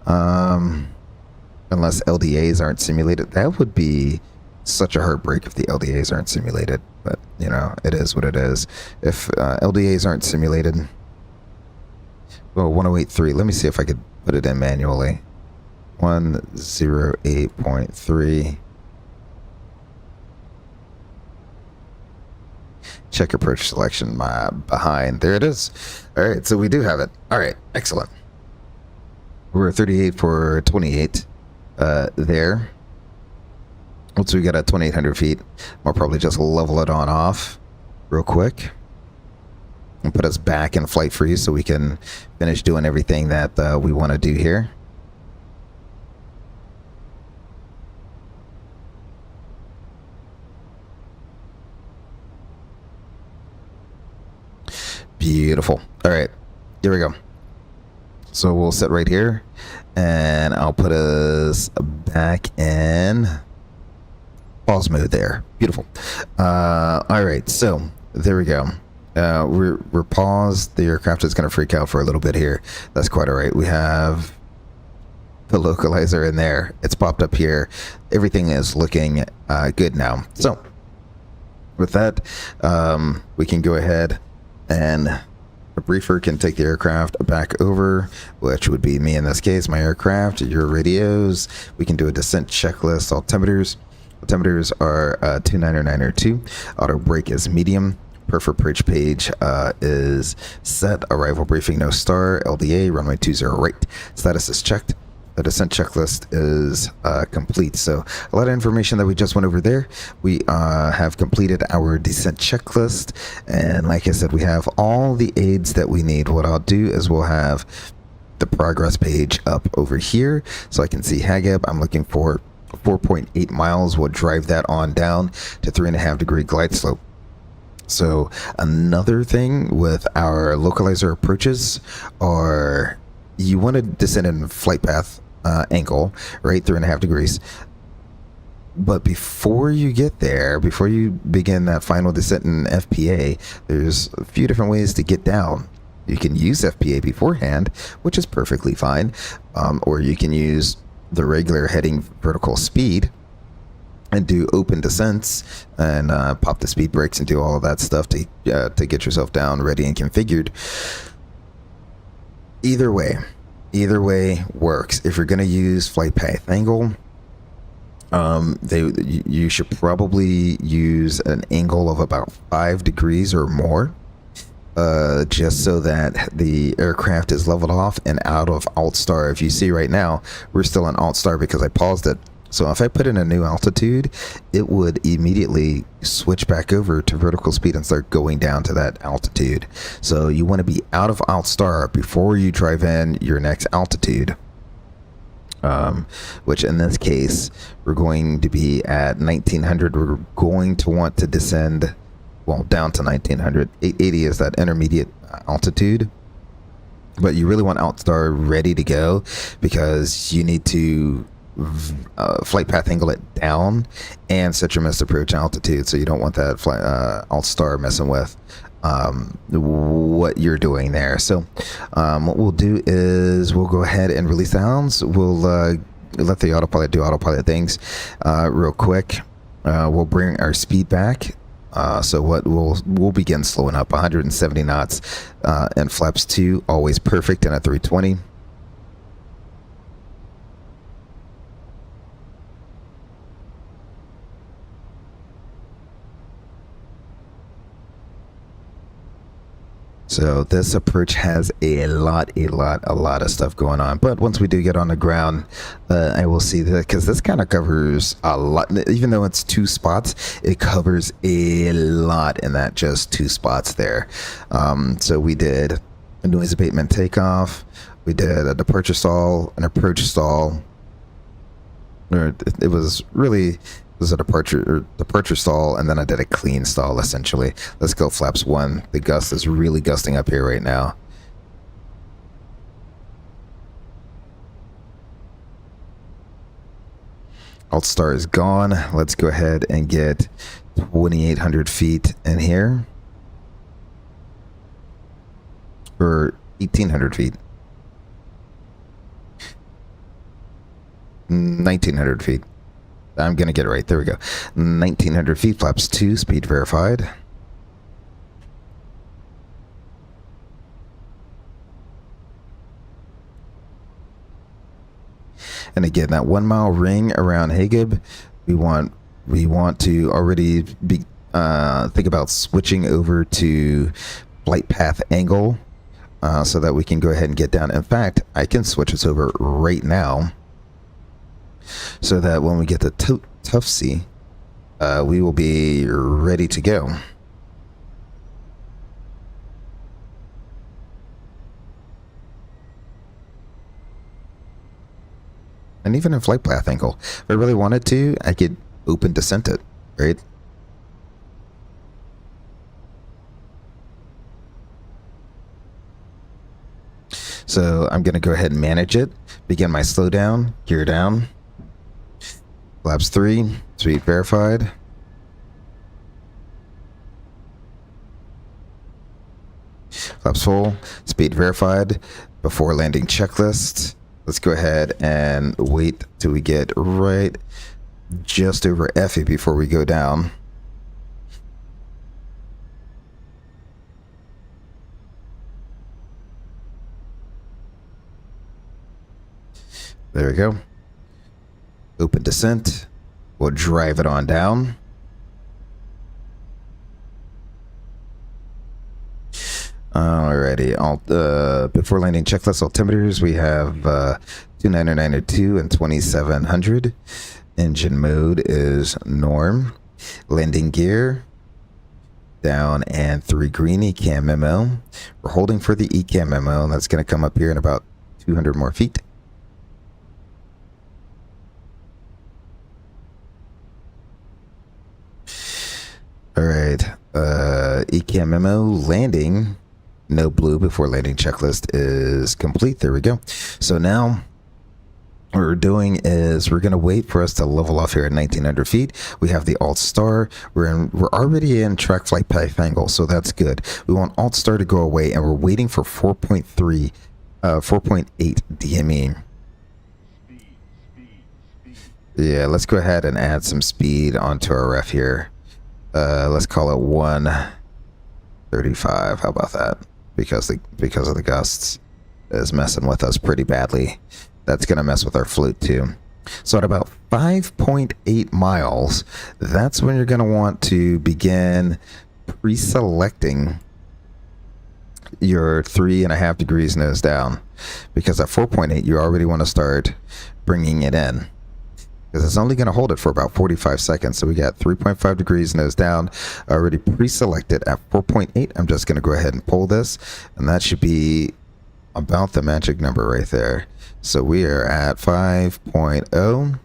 S1: Unless LDAs aren't simulated. That would be such a heartbreak if the LDAs aren't simulated. But, you know, it is what it is. If LDAs aren't simulated... Well, 108.3. Let me see if I could put it in manually. 108.3. Check approach selection behind. There it is. All right, so we do have it. All right, excellent. We're 38 for 28 there. Once we get at 2,800 feet, we'll probably just level it on off real quick and put us back in flight freeze so we can finish doing everything that we want to do here. Beautiful. All right, here we go. So we'll sit right here, and I'll put us back in pause mode there. Beautiful. All right, so there we go. We're paused. The aircraft is going to freak out for a little bit here. That's quite all right. We have the localizer in there. It's popped up here. Everything is looking good now. So with that, we can go ahead and a briefer can take the aircraft back over, which would be me in this case, my aircraft, your radios. We can do a descent checklist. Altimeters. Altimeters are 29902. Auto brake is medium. Prefer approach page is set. Arrival briefing, no star. LDA, runway 20 right. Status is checked. The descent checklist is complete. So a lot of information that we just went over there. We have completed our descent checklist. And like I said, we have all the aids that we need. What I'll do is we'll have the progress page up over here. So I can see Hageb. I'm looking for 4.8 miles. We'll drive that on down to 3.5 degree glide slope. So another thing with our localizer approaches are you want to descend in flight path angle, right? 3.5 degrees. But before you get there, before you begin that final descent in FPA, there's a few different ways to get down. You can use FPA beforehand, which is perfectly fine. Or you can use the regular heading vertical speed and do open descents and pop the speed brakes and do all of that stuff to get yourself down, ready and configured. Either way works. If you're going to use flight path angle, you should probably use an angle of about 5 degrees or more, just so that the aircraft is leveled off and out of alt star. If you see right now, we're still in alt star because I paused it. So if I put in a new altitude, it would immediately switch back over to vertical speed and start going down to that altitude. So you want to be out of alt star before you drive in your next altitude, which in this case, we're going to be at 1900. We're going to want to descend, well, down to 1900. 880 is that intermediate altitude. But you really want alt star ready to go because you need to flight path angle it down and set your missed approach altitude, so you don't want that alt star messing with what you're doing there. So what we'll do is we'll go ahead and release the hounds. We'll let the autopilot do autopilot things real quick. We'll bring our speed back. So what we'll begin slowing up 170 knots and flaps 2, always perfect in a 320. So this approach has a lot of stuff going on. But once we do get on the ground, I will see that, because this kind of covers a lot. Even though it's 2 spots, it covers a lot in that just 2 spots there. So we did a noise abatement takeoff. We did a departure stall, an approach stall. It was a departure stall, and then I did a clean stall essentially. Let's go flaps 1. The gust is really gusting up here right now. Alt star is gone. Let's go ahead and get 2,800 feet in here, or 1,800 feet. 1,900 feet. I'm going to get it right. There we go. 1,900 feet, flaps 2, speed verified. And again, that 1 mile ring around Hageb, we want to already be think about switching over to flight path angle so that we can go ahead and get down. In fact, I can switch us over right now, so that when we get to Tuftsy, we will be ready to go. And even in flight path angle, if I really wanted to, I could open descent it, right? So I'm going to go ahead and manage it. Begin my slowdown, gear down. Flaps 3, speed verified. Flaps full, speed verified. Before landing checklist. Let's go ahead and wait till we get right just over Effie before we go down. There we go. Open descent. We'll drive it on down. Alrighty. Before landing checklist altimeters, we have 29902 and 2700. Engine mode is norm. Landing gear down and 3 green ECAM memo. We're holding for the ECAM memo, and that's going to come up here in about 200 more feet. All right, ECAM memo landing, no blue before landing checklist is complete. There we go. So now what we're doing is we're going to wait for us to level off here at 1900 feet. We have the alt star. We're already in track flight path angle, so that's good. We want alt star to go away, and we're waiting for 4.8 DME. Yeah, let's go ahead and add some speed onto our ref here. Let's call it 135. How about that? Because of the gusts is messing with us pretty badly. That's gonna mess with our flute too. So at about 5.8 miles, that's when you're gonna want to begin pre-selecting your 3.5 degrees nose down, because at 4.8 you already want to start bringing it in, because it's only going to hold it for about 45 seconds. So we got 3.5 degrees nose down already pre-selected at 4.8. I'm just going to go ahead and pull this, and that should be about the magic number right there. So we are at 5.0,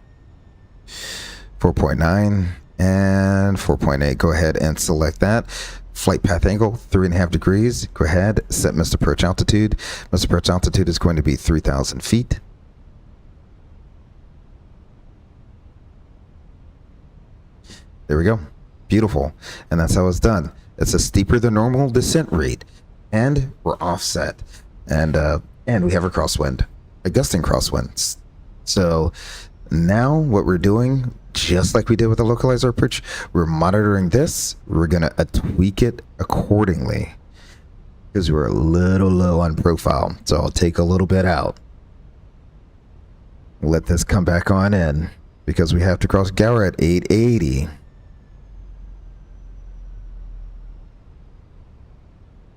S1: 4.9, and 4.8. Go ahead and select that. Flight path angle, 3.5 degrees. Go ahead, set missed approach altitude. Missed approach altitude is going to be 3,000 feet. There we go. Beautiful. And that's how it's done. It's a steeper than normal descent rate. And we're offset. And we have a crosswind. A gusting crosswind. So now what we're doing, just like we did with the localizer approach, we're monitoring this. We're going to tweak it accordingly, because we're a little low on profile. So I'll take a little bit out. Let this come back on in, because we have to cross Gower at 880.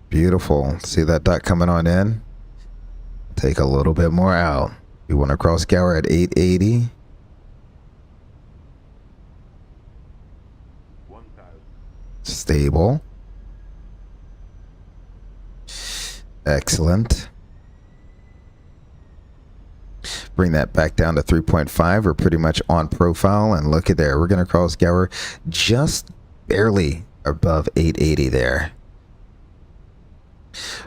S1: Beautiful. See that dot coming on in? Take a little bit more out. We want to cross Gower at 880. Stable. Excellent. Bring that back down to 3.5. We're pretty much on profile, and look at there. We're going to cross Gower just barely above 880 there.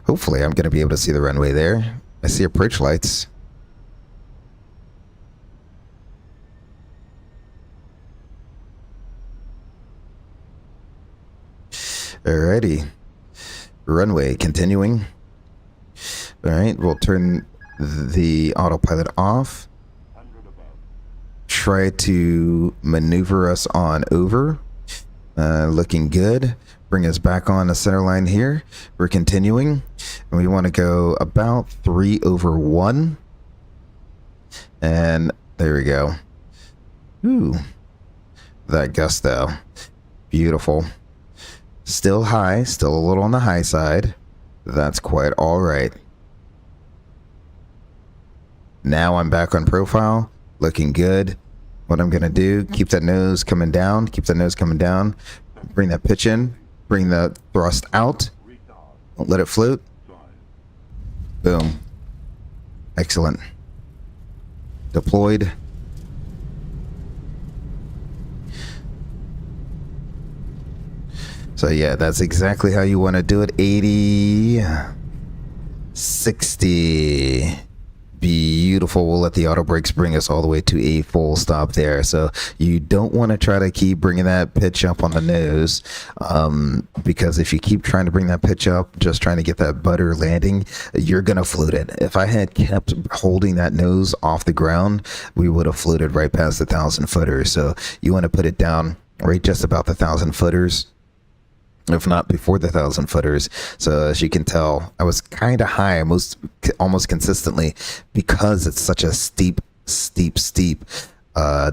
S1: Hopefully I'm going to be able to see the runway there. I see approach lights. Alrighty. Runway continuing. Alright, we'll turn the autopilot off. Try to maneuver us on over. Looking good. Bring us back on the center line here. We're continuing. And we want to go about 3/1. And there we go. Ooh. That gusto. Beautiful. Still high. Still a little on the high side. That's quite all right. Now I'm back on profile. Looking good. What I'm going to do, keep that nose coming down. Keep that nose coming down. Bring that pitch in. Bring the thrust out. Don't let it float. Boom. Excellent. Deployed. So yeah, that's exactly how you want to do it. 80, 60. Beautiful. beautiful. We'll let the auto brakes bring us all the way to a full stop there. So you don't want to try to keep bringing that pitch up on the nose, because if you keep trying to bring that pitch up, just trying to get that butter landing, you're going to float it. If I had kept holding that nose off the ground, we would have floated right past the 1,000 footers. So you want to put it down right just about the 1,000 footers, if not before the 1,000 footers. So as you can tell, I was kind of high almost consistently, because it's such a steep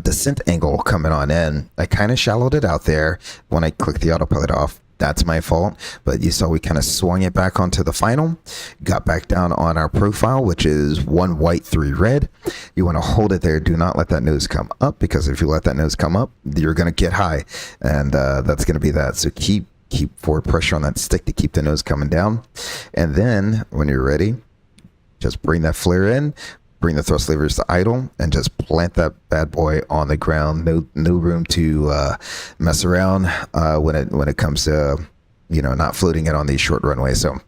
S1: descent angle coming on in. I kind of shallowed it out there when I clicked the autopilot off. That's my fault. But you saw we kind of swung it back onto the final, got back down on our profile, which is 1 white, 3 red. You want to hold it there. Do not let that nose come up, because if you let that nose come up, you're going to get high, and that's going to be that. So keep forward pressure on that stick to keep the nose coming down. And then when you're ready, just bring that flare in, bring the thrust levers to idle, and just plant that bad boy on the ground. No room to mess around when it comes to not floating it on these short runways. So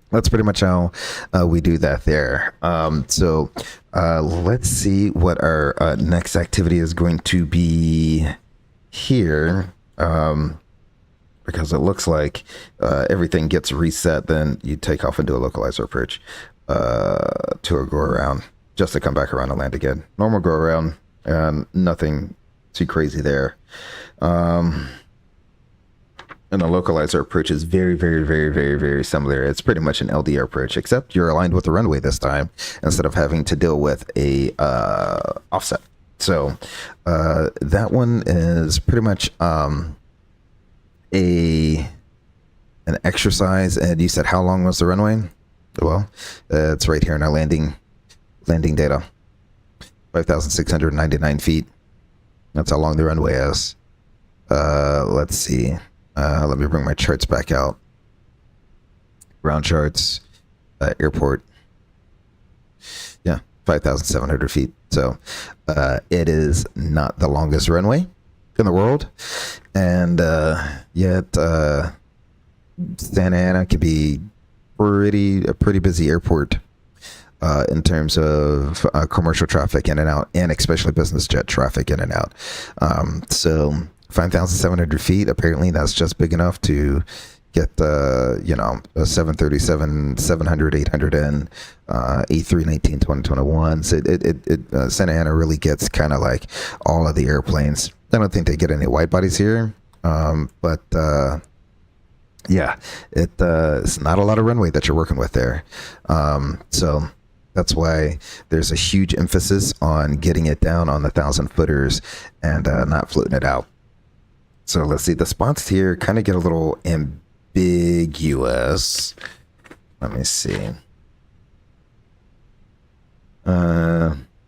S1: that's pretty much how we do that there. So let's see what our next activity is going to be here. Because it looks like everything gets reset, then you take off and do a localizer approach to a go around, just to come back around and land again. Normal go around, and nothing too crazy there. And the localizer approach is very, very, very, very, very similar. It's pretty much an LDR approach, except you're aligned with the runway this time instead of having to deal with a offset. So that one is pretty much an exercise. And you said how long was the runway? Well, it's right here in our landing data. 5,699 feet. That's how long the runway is. Let's see. Let me bring my charts back out. Ground charts, airport. Yeah, 5,700 feet. So it is not the longest runway in the world, and yet Santa Ana can be a pretty busy airport in terms of commercial traffic in and out, and especially business jet traffic in and out. So 5,700 feet, apparently that's just big enough to get a 737, 700, 800, and A319 2021. So Santa Ana really gets kind of like all of the airplanes. I don't think they get any wide bodies here, but yeah, it's not a lot of runway that you're working with there. So that's why there's a huge emphasis on getting it down on the 1,000 footers and not floating it out. So let's see, the spots here kind of get a little ambiguous. Let me see.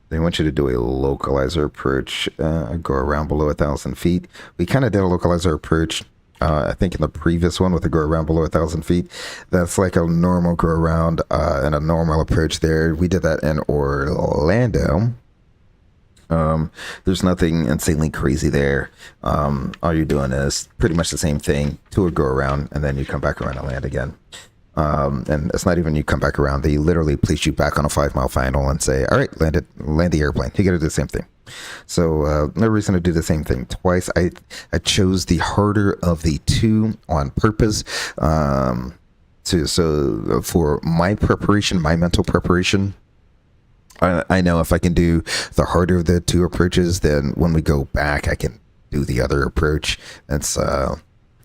S1: They want you to do a localizer approach, go around below 1,000 feet. We kind of did a localizer approach, I think in the previous one with a go around below 1,000 feet. That's like a normal go around and a normal approach there. We did that in Orlando. There's nothing insanely crazy there. All you're doing is pretty much the same thing to a go around, and then you come back around and land again. And it's not even you come back around. They literally place you back on a 5-mile final and say, all right, land the airplane. You got to do the same thing. So no reason to do the same thing twice. I chose the harder of the two on purpose. So for my preparation, my mental preparation, I know if I can do the harder of the two approaches, then when we go back, I can do the other approach.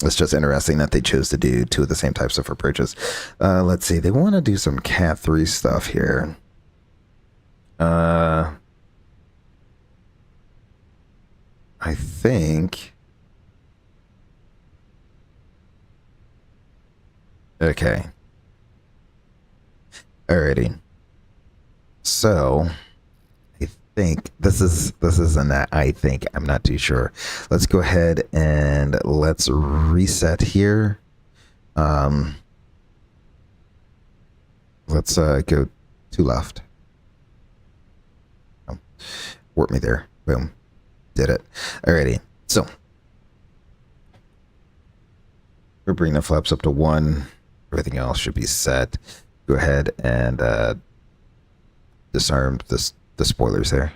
S1: It's just interesting that they chose to do two of the same types of approaches. Let's see. They want to do some Cat 3 stuff here. I think. Okay. Alrighty. So I think this is an I think, I'm not too sure. Let's go ahead and let's reset here. Let's go to left. Oh, warp me there. Boom. Did it. Alrighty. So we'll bring the flaps up to 1. Everything else should be set. Go ahead and disarm this the spoilers there.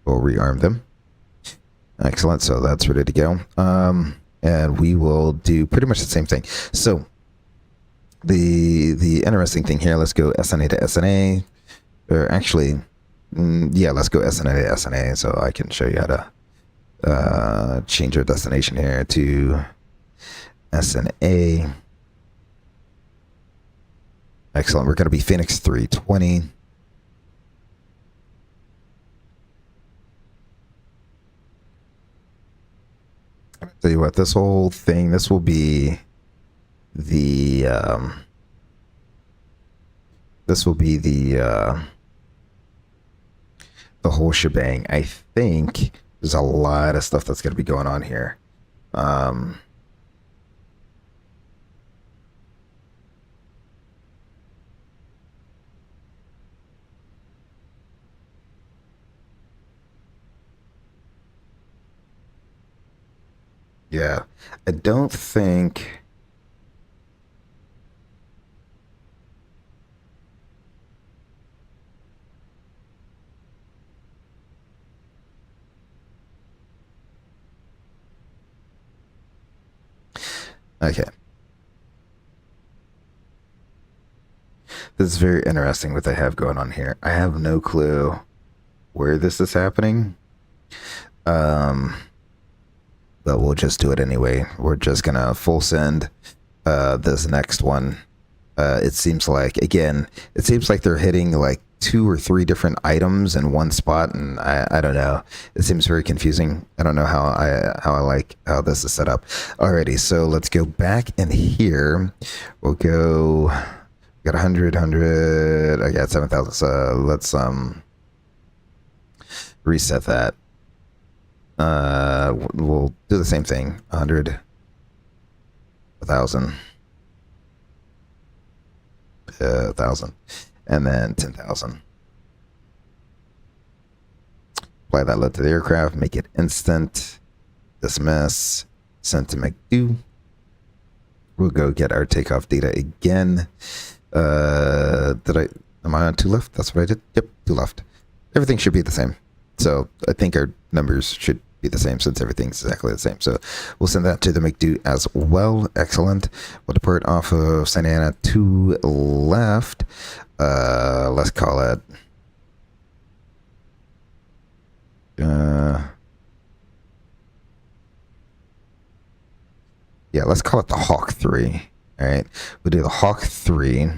S1: We'll rearm them. Excellent. So that's ready to go. And we will do pretty much the same thing. So the interesting thing here, let's go SNA to SNA. Or actually, yeah, let's go SNA to SNA so I can show you how to change our destination here to SNA. Excellent. We're going to be Fenix 320. I'll tell you what, this whole thing, this will be the whole shebang. I think there's a lot of stuff that's going to be going on here. Yeah, I don't think. Okay. This is very interesting what they have going on here. I have no clue where this is happening. But we'll just do it anyway. We're just gonna full send this next one. It seems like they're hitting like 2 or 3 different items in one spot, and I don't know. It seems very confusing. I don't know how this is set up. Alrighty, so let's go back in here. We'll go. Got 100. I got 7,000. So let's reset that. We'll do the same thing. 100, 1,000, 1,000, and then 10,000. Apply that load to the aircraft. Make it instant. Dismiss. Send to McDo. We'll go get our takeoff data again. Am I on 2 left? That's what I did. Yep, 2 left. Everything should be the same. So I think our numbers should be the same since everything's exactly the same. So we'll send that to the McDo as well. Excellent. We'll depart off of Santa Ana 2 left. Let's call it. Yeah, let's call it the Hawk 3. All right. We'll do the Hawk 3.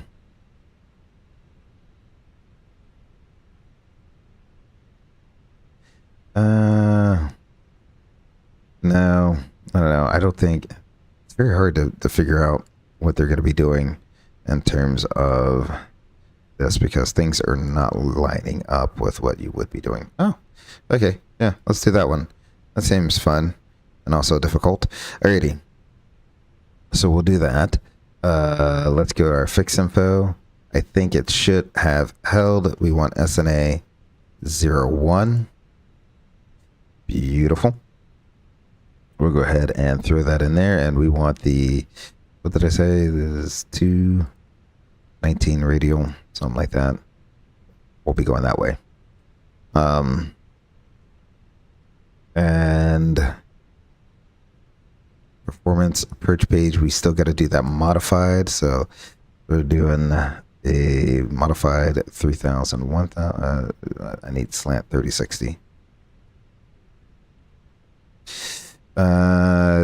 S1: No, I don't know. I don't think it's very hard to figure out what they're going to be doing in terms of this because things are not lining up with what you would be doing. Oh, okay. Yeah, let's do that one. That seems fun and also difficult. Alrighty. So we'll do that. Let's go to our fix info. I think it should have held. We want SNA 01. Beautiful. We'll go ahead and throw that in there, and we want the, what did I say? This is 219 radial, something like that. We'll be going that way. And performance approach page, we still got to do that modified. So we're doing a modified 3000, 1000. I need slant 3060.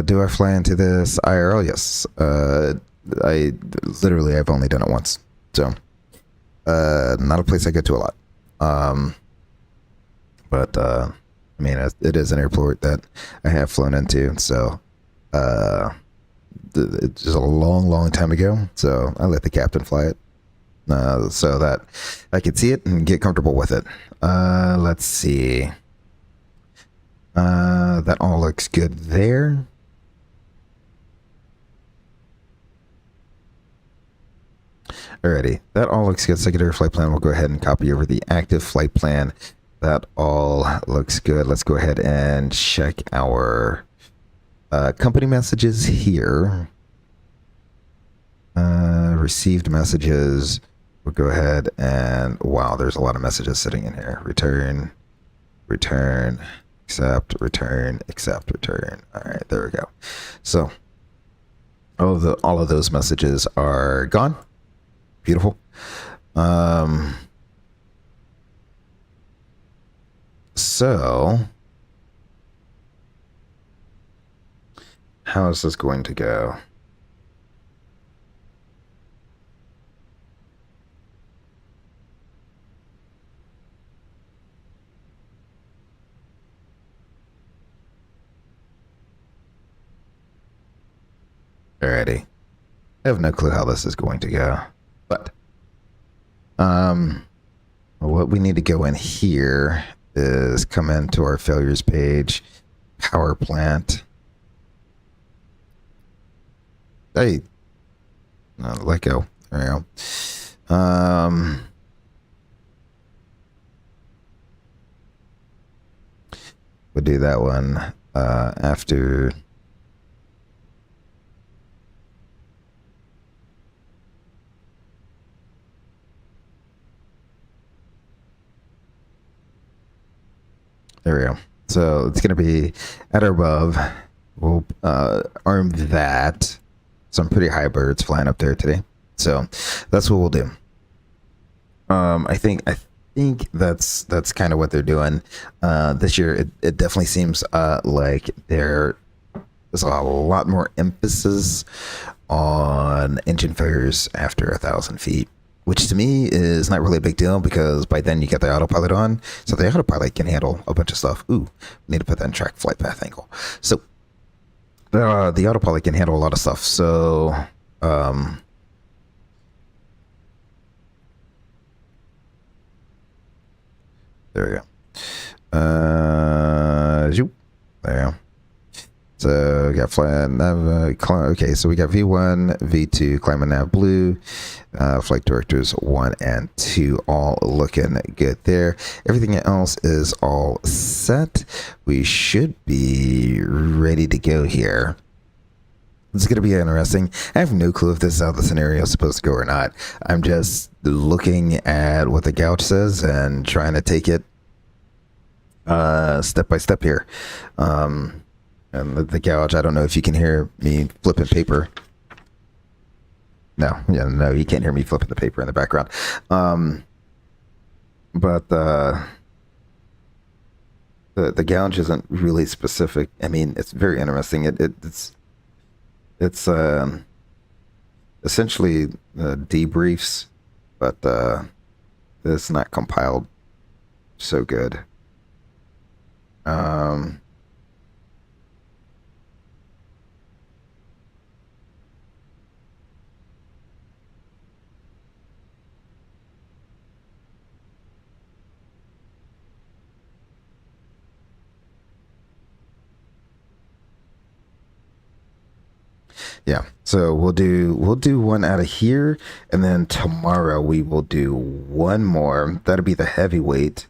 S1: Do I fly into this IRL? Yes. I've only done it once. So, not a place I go to a lot. But, I mean, it is an airport that I have flown into. So, it's just a long time ago. So I let the captain fly it. So that I could see it and get comfortable with it. Let's see. That all looks good there. Alrighty, that all looks good. Secondary flight plan, we'll go ahead and copy over the active flight plan. That all looks good. Let's go ahead and check our company messages here. Received messages. we'll go ahead and, wow, there's a lot of messages sitting in here. Return, return, accept, return, accept, return. All right, there we go. So all of those messages are gone. Beautiful. So how is this going to go? Alrighty. I have no clue how this is going to go. But what we need to go in here is come into our failures page, power plant. Hey, let go. There we go. We'll do that one after. There we go. So it's going to be at or above. We'll arm that. Some pretty high birds flying up there today. So that's what we'll do. I think that's kind of what they're doing this year. It definitely seems like there's a lot more emphasis on engine failures after 1,000 feet, which to me is not really a big deal because by then you get the autopilot on. So the autopilot can handle a bunch of stuff. Ooh, need to put that in track flight path angle. So the autopilot can handle a lot of stuff. So there we go. There you go. So we got flight nav. Okay, so we got V1, V2, climate nav blue, flight directors 1 and 2, all looking good there. Everything else is all set. We should be ready to go here. It's going to be interesting. I have no clue if this is how the scenario is supposed to go or not. I'm just looking at what the gouge says and trying to take it step by step here. And the gouge, I don't know if you can hear me flipping paper. No, you can't hear me flipping the paper in the background. But the gouge isn't really specific. I mean, it's very interesting. It's essentially debriefs, but it's not compiled so good. Yeah, so we'll do one out of here, and then tomorrow we will do one more. That'll be the heavyweight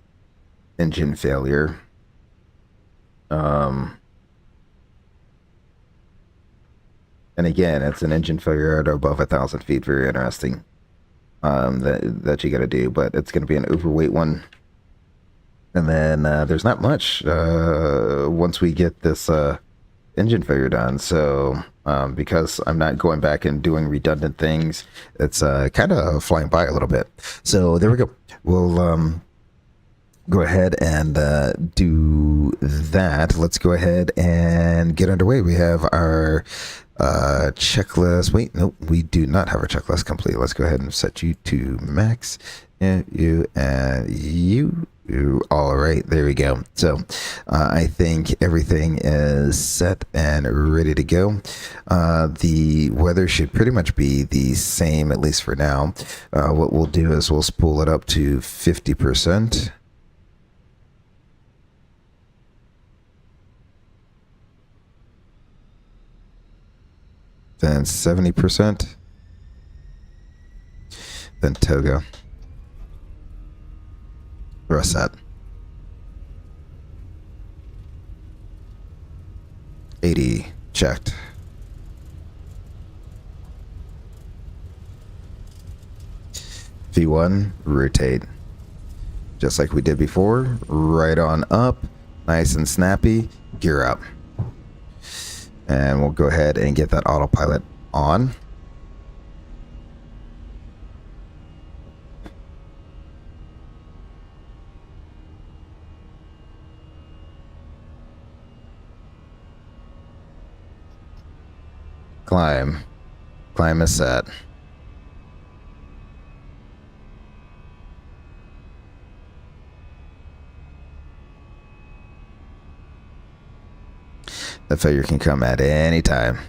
S1: engine failure. And again, it's an engine failure at above 1,000 feet. Very interesting. That you got to do, but it's going to be an overweight one. And then there's not much once we get this engine failure done. So because I'm not going back and doing redundant things, it's kind of flying by a little bit. So there we go. We'll go ahead and do that. Let's go ahead and get underway. We have our checklist. Wait, nope, we do not have our checklist complete. Let's go ahead and set you to max, and you all right, there we go. So I think everything is set and ready to go. The weather should pretty much be the same, at least for now. What we'll do is we'll spool it up to 50%. Then 70%. Then Togo. Rest that. 80 checked. V1, rotate. Just like we did before, right on up, nice and snappy, gear up. And we'll go ahead and get that autopilot on. Climb. Climb is set. The failure can come at any time.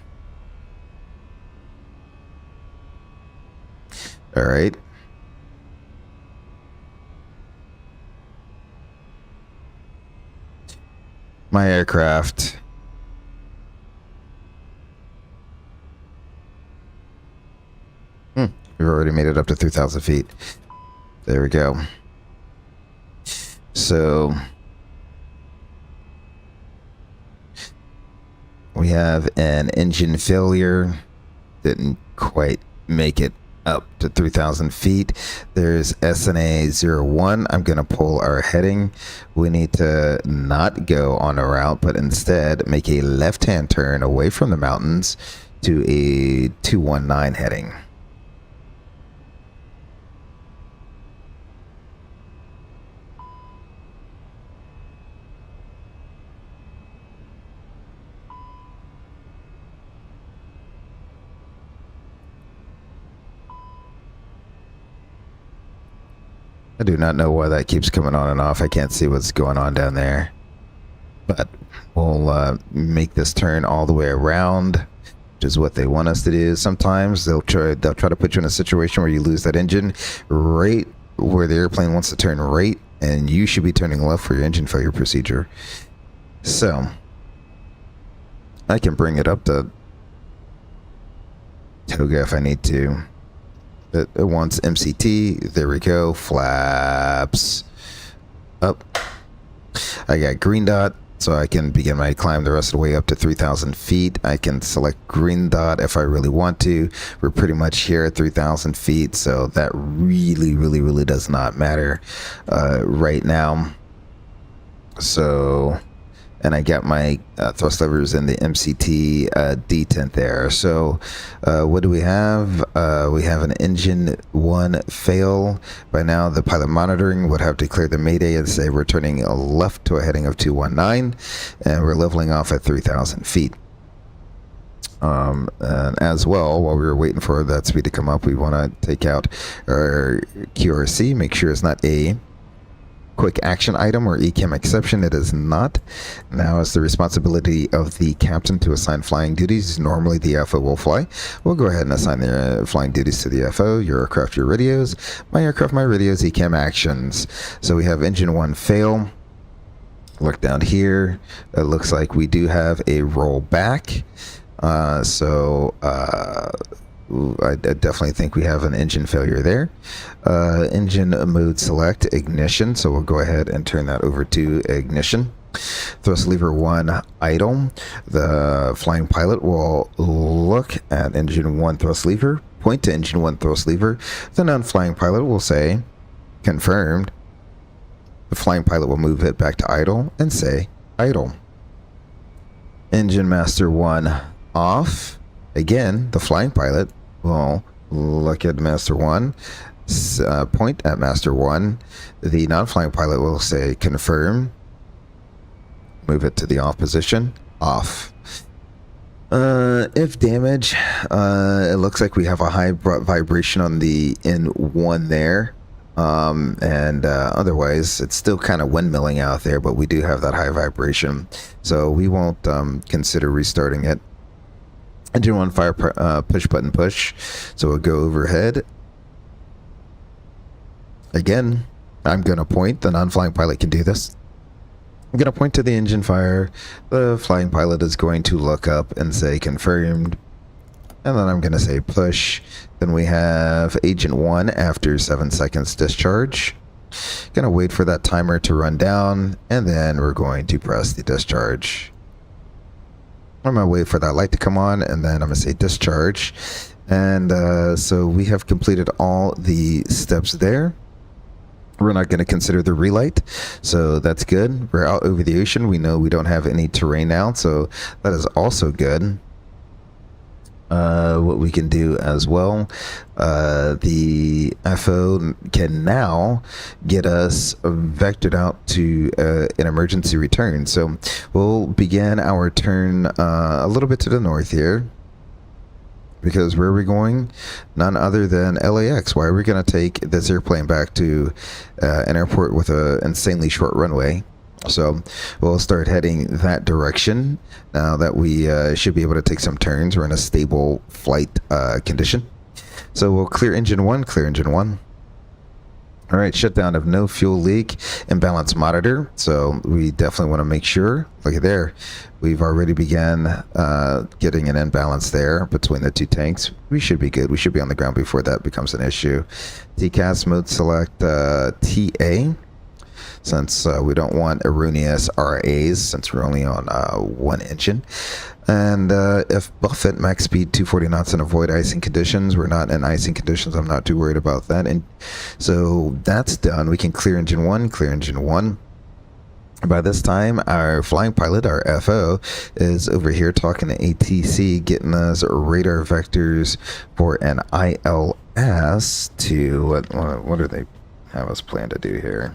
S1: All right. My aircraft. We've already made it up to 3,000 feet. There we go. So we have an engine failure. Didn't quite make it up to 3,000 feet. There's SNA 01. I'm going to pull our heading. We need to not go on a route, but instead make a left-hand turn away from the mountains to a 219 heading. I do not know why that keeps coming on and off. I can't see what's going on down there. But we'll make this turn all the way around, which is what they want us to do. Sometimes they'll try to put you in a situation where you lose that engine right where the airplane wants to turn right, and you should be turning left for your engine failure procedure. So I can bring it up to Toga if I need to. It wants MCT. There we go. Flaps up. I got green dot, so I can begin my climb the rest of the way up to 3,000 feet. I can select green dot if I really want to. We're pretty much here at 3,000 feet, so that really does not matter right now. So, and I got my thrust levers in the MCT detent there. So what do we have? We have an engine 1 fail. By now the pilot monitoring would have declared the mayday and say we're turning left to a heading of 219 and we're leveling off at 3,000 feet. And as well, while we were waiting for that speed to come up, we want to take out our QRC, make sure it's not a quick action item or ECAM exception. It is not. Now it's the responsibility of the captain to assign flying duties. Normally the FO will fly. We'll go ahead and assign the flying duties to the FO. Your aircraft, your radios. My aircraft, my radios, ECAM actions. So we have engine 1 fail. Look down here. It looks like we do have a rollback. I definitely think we have an engine failure there. Engine mode select ignition, so we'll go ahead and turn that over to ignition. Thrust lever 1 idle. The flying pilot will look at engine 1 thrust lever, point to engine 1 thrust lever. The non-flying pilot will say confirmed. The flying pilot will move it back to idle and say idle. Engine master 1 off. Again, the flying pilot will look at master 1, point at master 1. The non-flying pilot will say confirm, move it to the off position, off. If damage, it looks like we have a high vibration on the N1 there. Otherwise it's still kind of windmilling out there, but we do have that high vibration, so we won't consider restarting it. Engine 1 fire push button push, so we'll go overhead. Again, I'm going to point. The non-flying pilot can do this. I'm going to point to the engine fire. The flying pilot is going to look up and say confirmed, and then I'm going to say push. Then we have agent 1 after 7 seconds discharge. Going to wait for that timer to run down, and then we're going to press the discharge. I'm going to wait for that light to come on, and then I'm going to say discharge. And so we have completed all the steps there. We're not going to consider the relight, so that's good. We're out over the ocean. We know we don't have any terrain now, so that is also good. What we can do as well, the FO can now get us vectored out to an emergency return. So we'll begin our turn a little bit to the north here. Because where are we going? None other than LAX. Why are we going to take this airplane back to an airport with an insanely short runway? So we'll start heading that direction now that we should be able to take some turns. We're in a stable flight condition. So we'll clear engine one, clear engine one. All right, shutdown of no fuel leak, imbalance monitor. So we definitely want to make sure, look at there, we've already began getting an imbalance there between the two tanks. We should be good. We should be on the ground before that becomes an issue. TCAS mode select TA, since we don't want erroneous RAs since we're only on one engine. And if Buffett max speed 240 knots and avoid icing conditions, we're not in icing conditions. I'm not too worried about that. And so that's done. We can clear engine one, clear engine one. By this time, our flying pilot, our FO, is over here talking to ATC, getting us radar vectors for an ILS to, what do they have us plan to do here?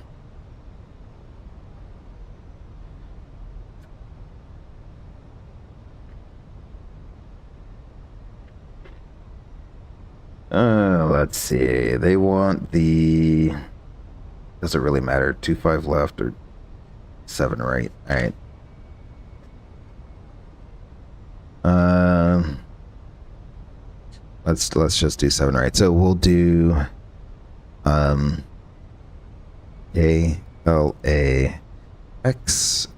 S1: Let's see. They want the... Does it really matter? 2-5 left or 7 right? All right. Let's just do 7 right. So we'll do ALAX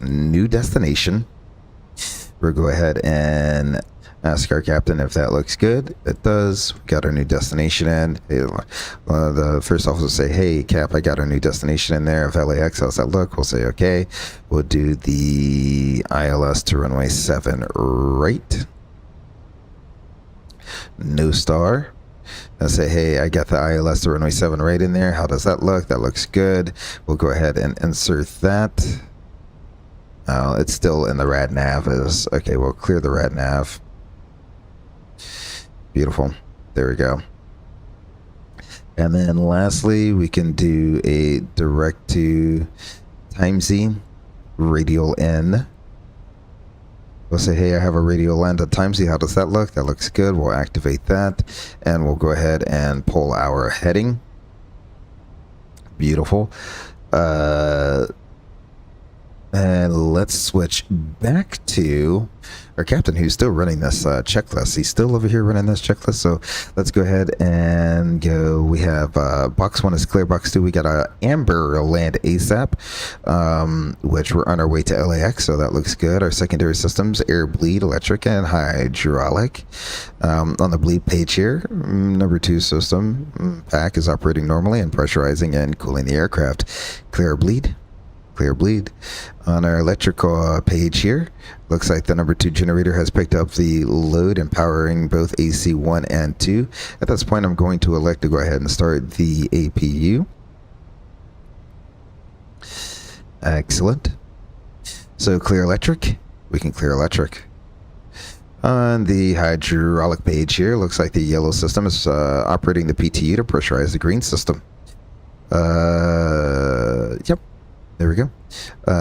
S1: new destination. We'll go ahead and ask our captain if that looks good. It does. We got our new destination in. The first officer will say, hey, Cap, I got our new destination in there. If LAX, how's that look? We'll say, okay. We'll do the ILS to runway 7 right. No star. I'll say, hey, I got the ILS to runway 7 right in there. How does that look? That looks good. We'll go ahead and insert that. It's still in the rad nav. Okay, we'll clear the rad nav. Beautiful. There we go. And then lastly, we can do a direct to Timesy radial in. We'll say, hey, I have a radial end at Timesy. How does that look? That looks good. We'll activate that. And we'll go ahead and pull our heading. Beautiful. And let's switch back to our captain, who's still running this checklist. He's still over here running this checklist. So let's go ahead and go. We have box 1 is clear. Box 2, we got a amber land ASAP, which we're on our way to LAX. So that looks good. Our secondary systems, air bleed, electric, and hydraulic. On the bleed page here, number 2 system pack is operating normally and pressurizing and cooling the aircraft. Clear bleed. Clear bleed. On our electrical page here, looks like the number 2 generator has picked up the load and powering both AC 1 and 2. At this point, I'm going to elect to go ahead and start the APU. Excellent. So clear electric. We can clear electric. On the hydraulic page here, looks like the yellow system is operating the PTU to pressurize the green system. Yep. There we go.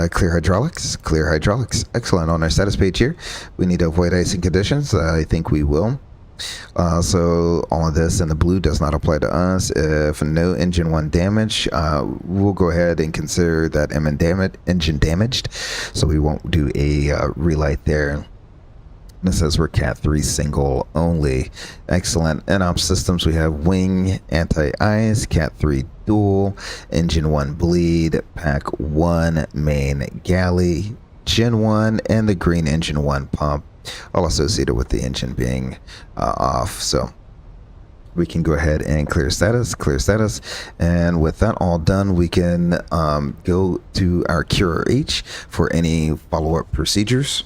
S1: Clear hydraulics. Clear hydraulics. Excellent. On our status page here, we need to avoid icing conditions. I think we will. So all of this in the blue does not apply to us. If no engine 1 damage, we'll go ahead and consider that engine damaged. So we won't do a relight there. It says we're Cat 3 single only. Excellent. NOPS systems, we have wing, anti-ice, Cat 3 dual, engine 1 bleed, pack 1 main galley, Gen 1, and the green engine 1 pump, all associated with the engine being off. So we can go ahead and clear status. And with that all done, we can go to our Cure H for any follow-up procedures.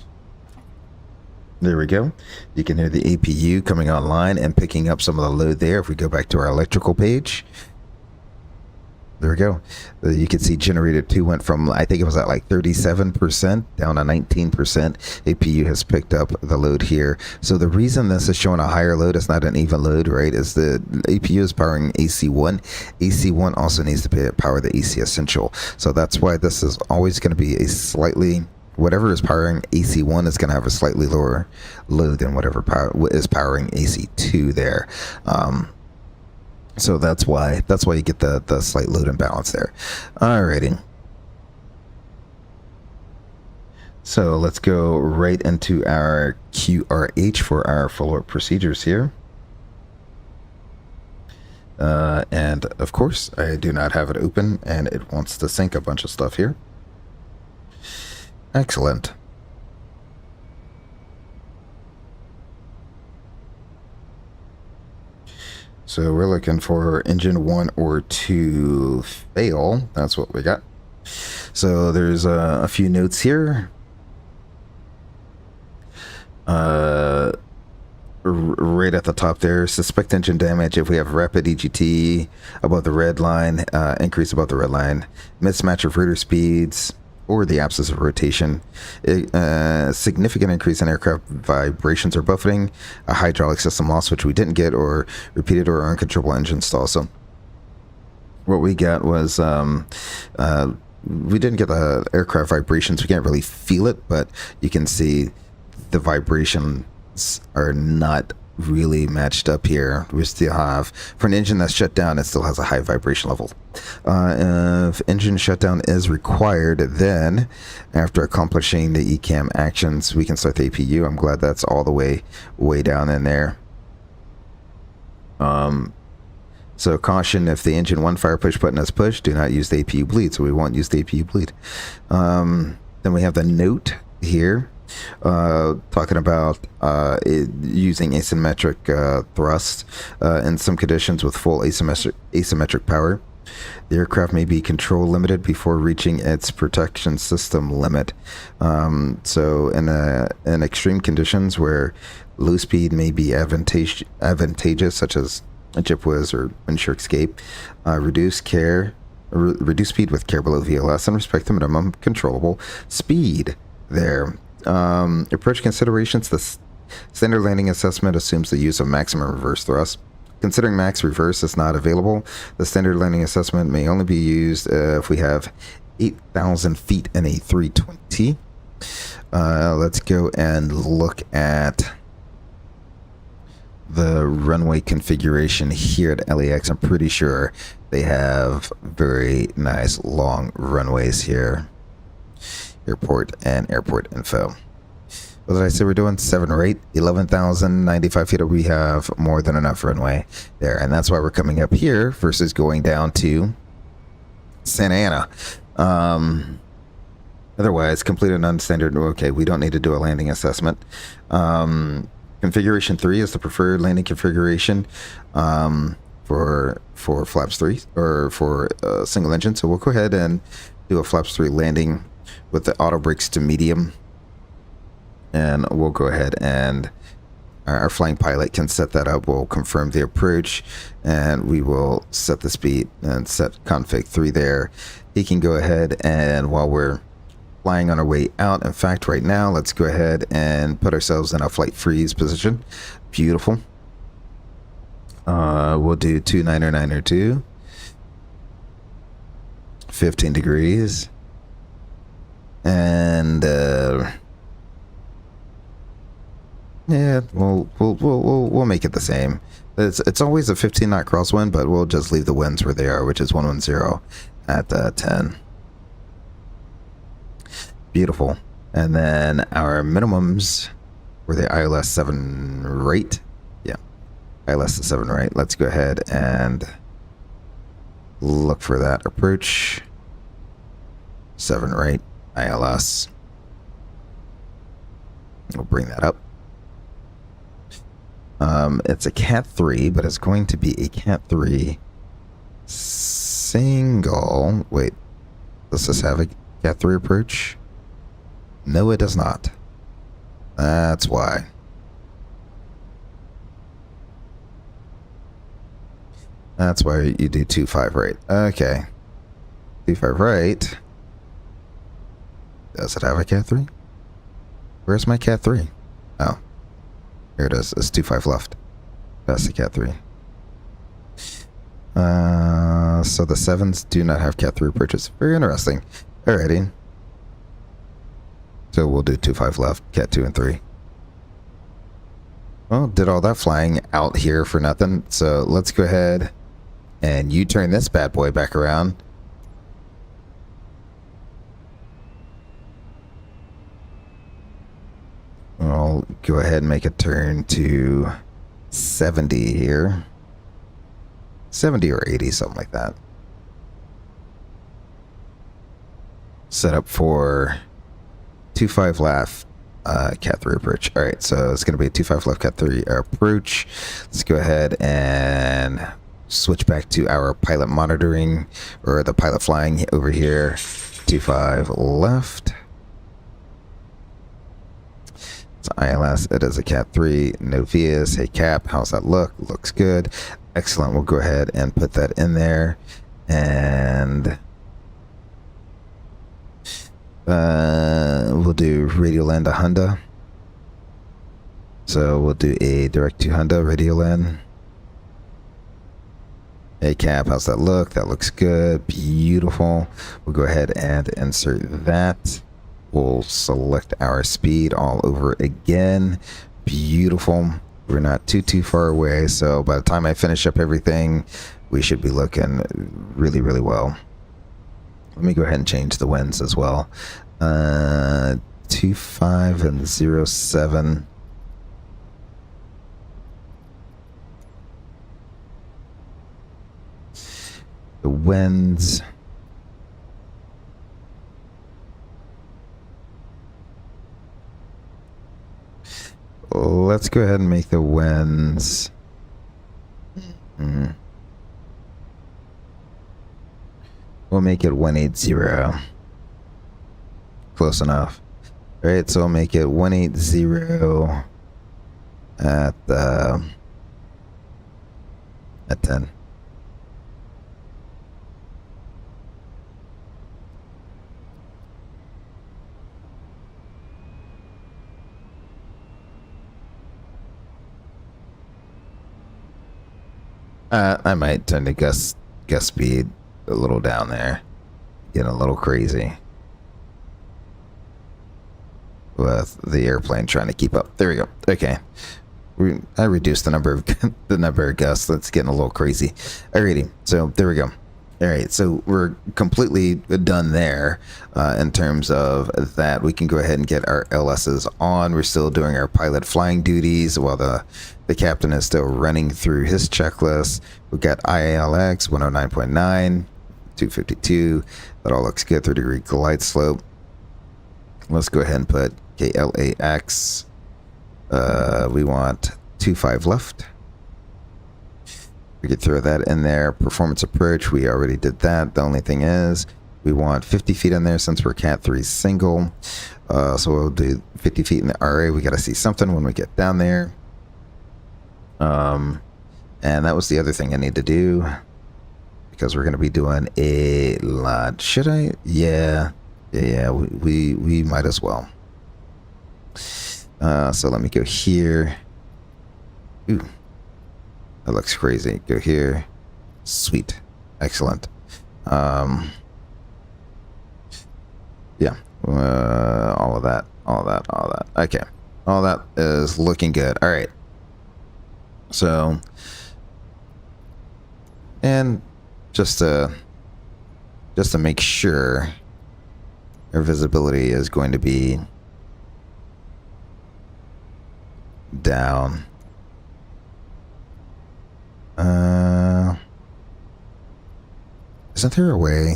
S1: There we go. You can hear the APU coming online and picking up some of the load there. If we go back to our electrical page, there we go. You can see generator 2 went from, I think it was at like 37% down to 19%. APU has picked up the load here. So the reason this is showing a higher load, it's not an even load, right, is the APU is powering AC1. AC1 also needs to power the AC Essential. So that's why this is always going to be a slightly, whatever is powering AC1 is going to have a slightly lower load than whatever is powering AC2 there. So that's why you get the slight load imbalance there. Alrighty. So let's go right into our QRH for our follow-up procedures here. And of course, I do not have it open, and it wants to sync a bunch of stuff here. Excellent. So we're looking for engine 1 or 2 fail. That's what we got. So there's a few notes here. Right at the top there, suspect engine damage if we have rapid EGT above the red line, increase above the red line, mismatch of rotor speeds, or the absence of rotation, significant increase in aircraft vibrations or buffeting, a hydraulic system loss, which we didn't get, or repeated or uncontrollable engine stall. So what we got was we didn't get the aircraft vibrations. We can't really feel it, but you can see the vibrations are not really matched up here. We still have, for an engine that's shut down, it still has a high vibration level. If engine shutdown is required, then after accomplishing the ECAM actions, we can start the APU. I'm glad that's all the way down in there. So caution, if the engine 1 fire push button is pushed, do not use the APU bleed. So we won't use the APU bleed. Then we have the note here. Talking about using asymmetric thrust in some conditions with full asymmetric power. The aircraft may be control limited before reaching its protection system limit. So in extreme conditions where low speed may be advantageous, such as a JIPWIS or Ensure Escape, reduce speed with care below VLS and respect the minimum controllable speed there. Approach considerations. The standard landing assessment assumes the use of maximum reverse thrust. Considering max reverse is not available, the standard landing assessment may only be used if we have 8,000 feet in a 320. Let's go and look at the runway configuration here at LAX. I'm pretty sure they have very nice long runways here. Airport and airport info. What did I say we're doing? 7 or 8, 11,095 feet. We have more than enough runway there, and that's why we're coming up here versus going down to Santa Ana. Otherwise, complete an unstandard. Okay, we don't need to do a landing assessment. Configuration 3 is the preferred landing configuration for flaps 3 or for single engine. So we'll go ahead and do a flaps 3 landing with the auto brakes to medium, and we'll go ahead and our flying pilot can set that up. We'll confirm the approach, and we will set the speed and set config 3 there. He can go ahead, and while we're flying on our way out, in fact right now, let's go ahead and put ourselves in a flight freeze position. Beautiful. We'll do 29902, 15 degrees. And yeah, we'll make it the same. It's always a 15 knot crosswind, but we'll just leave the winds where they are, which is 110 at 10. Beautiful. And then our minimums were the ILS 7 right. Yeah, ILS 7 right. Let's go ahead and look for that approach. 7 right. ILS. We'll bring that up. It's a Cat 3, but it's going to be a Cat 3 single. Wait, does this have a Cat 3 approach? No, it does not. That's why. That's why you do 2-5 right. Okay. 2-5 right. Does it have a Cat 3? Where's my Cat 3? Oh. Here it is. It's 2-5 left. That's the Cat 3. So the 7s do not have Cat 3 purchase. Very interesting. Alrighty. So we'll do 2-5 left. Cat 2 and 3. Well, did all that flying out here for nothing. So let's go ahead and you turn this bad boy back around. I'll go ahead and make a turn to 70 here. 70 or 80, something like that. Set up for 2-5 left, Cat 3 approach. All right, so it's going to be a 2-5 left, Cat 3 approach. Let's go ahead and switch back to our pilot monitoring, or the pilot flying over here. 2-5 left. It's ILS. It is a Cat 3. No Vias. Hey, Cap. How's that look? Looks good. Excellent. We'll go ahead and put that in there. And we'll do radial end to Honda. So we'll do a direct to Honda radial end. Hey, Cap. How's that look? That looks good. Beautiful. We'll go ahead and insert that. We'll select our speed all over again. Beautiful. We're not too far away, so by the time I finish up everything, we should be looking really, really well. Let me go ahead and change the winds as well. 2.5 and 0.7. The winds. Let's go ahead and make the winds. We'll make it 180. Close enough. All right, so we'll make it 180 at 10. I might turn the gust speed a little down there. Getting a little crazy with the airplane trying to keep up. There we go. Okay. I reduced the number of gusts. That's getting a little crazy. Alrighty. So there we go. All right, so we're completely done there in terms of that. We can go ahead and get our LSs on. We're still doing our pilot flying duties while the captain is still running through his checklist. We've got IALX 109.9, 252. That all looks good. 30-degree glide slope. Let's go ahead and put KLAX. We want 2.5 left. We could throw that in there. Performance approach, we already did that. The only thing is we want 50 feet in there since we're Cat 3 single. So we'll do 50 feet in the RA. We got to see something when we get down there. And that was the other thing I need to do, because we're going to be doing a lot. Should I? Yeah, we might as well. So let me go here. Ooh. That looks crazy. Go here. Sweet. Excellent. Yeah. All of that. Okay. All that is looking good. All right. So, and just to make sure our visibility is going to be down. Isn't there a way?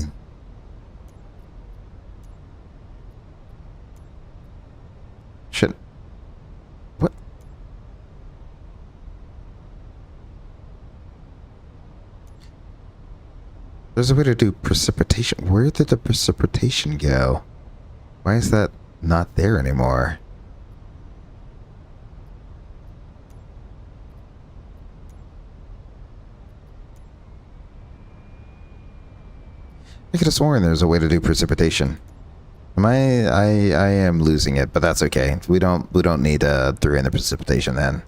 S1: What? There's a way to do precipitation. Where did the precipitation go? Why is that not there anymore? I could have sworn there's a way to do precipitation. I am losing it, but that's okay. We don't need throw in the precipitation then,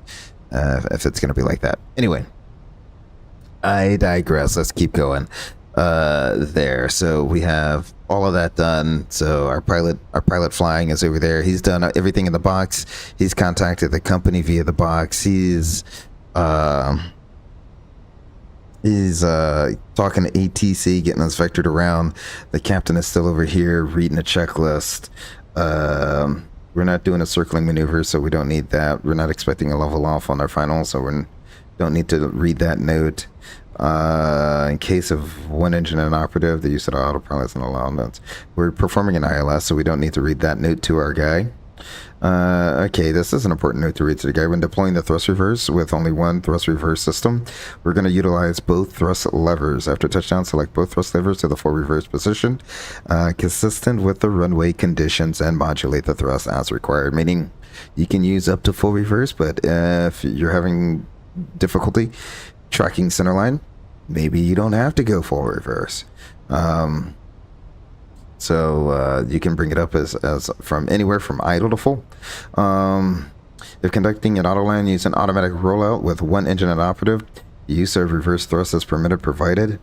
S1: if it's gonna be like that. Anyway, I digress. Let's keep going. There. So we have all of that done. So our pilot flying is over there. He's done everything in the box. He's contacted the company via the box. He's talking to ATC, getting us vectored around. The captain is still over here reading a checklist. We're not doing a circling maneuver, so we don't need that. We're not expecting a level off on our final, so we don't need to read that note. In case of one engine inoperative, the use of autopilot is not allowed. We're performing an ILS, so we don't need to read that note to our guy. Okay, this is an important note to read to the guy. When deploying the thrust reverse with only one thrust reverse system, we're going to utilize both thrust levers. After touchdown, select both thrust levers to the full reverse position, consistent with the runway conditions, and modulate the thrust as required. Meaning, you can use up to full reverse, but if you're having difficulty tracking centerline, maybe you don't have to go full reverse. So you can bring it up as from anywhere from idle to full. If conducting an autoland, use an automatic rollout with one engine inoperative. Use of reverse thrust is permitted, provided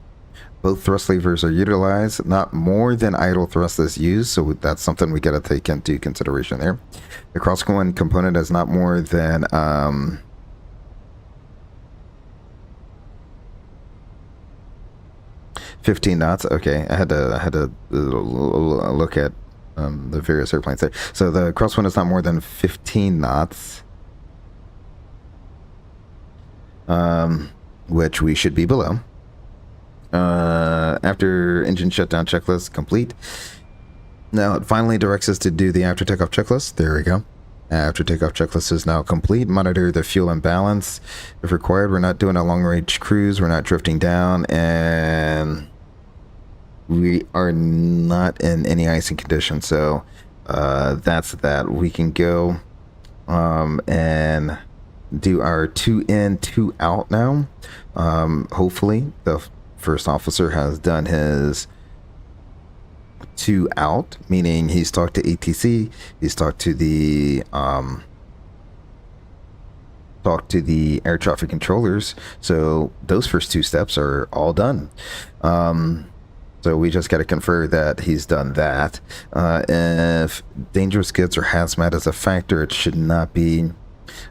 S1: both thrust levers are utilized. Not more than idle thrust is used, so that's something we got to take into consideration there. The cross-going component is not more than 15 knots. Okay, I had to look at the various airplanes there. So the crosswind is not more than 15 knots, which we should be below. After engine shutdown checklist complete. Now it finally directs us to do the after takeoff checklist. There we go. After takeoff checklist is now complete. Monitor the fuel imbalance. If required, we're not doing a long range cruise. We're not drifting down, and we are not in any icing condition. So that's that. We can go and do our 2 in, 2 out now. Hopefully the first officer has done his 2 out, meaning he's talked to ATC, he's talked to the air traffic controllers. So those first 2 steps are all done. So we just got to confirm that he's done that. If dangerous goods or hazmat is a factor, it should not be.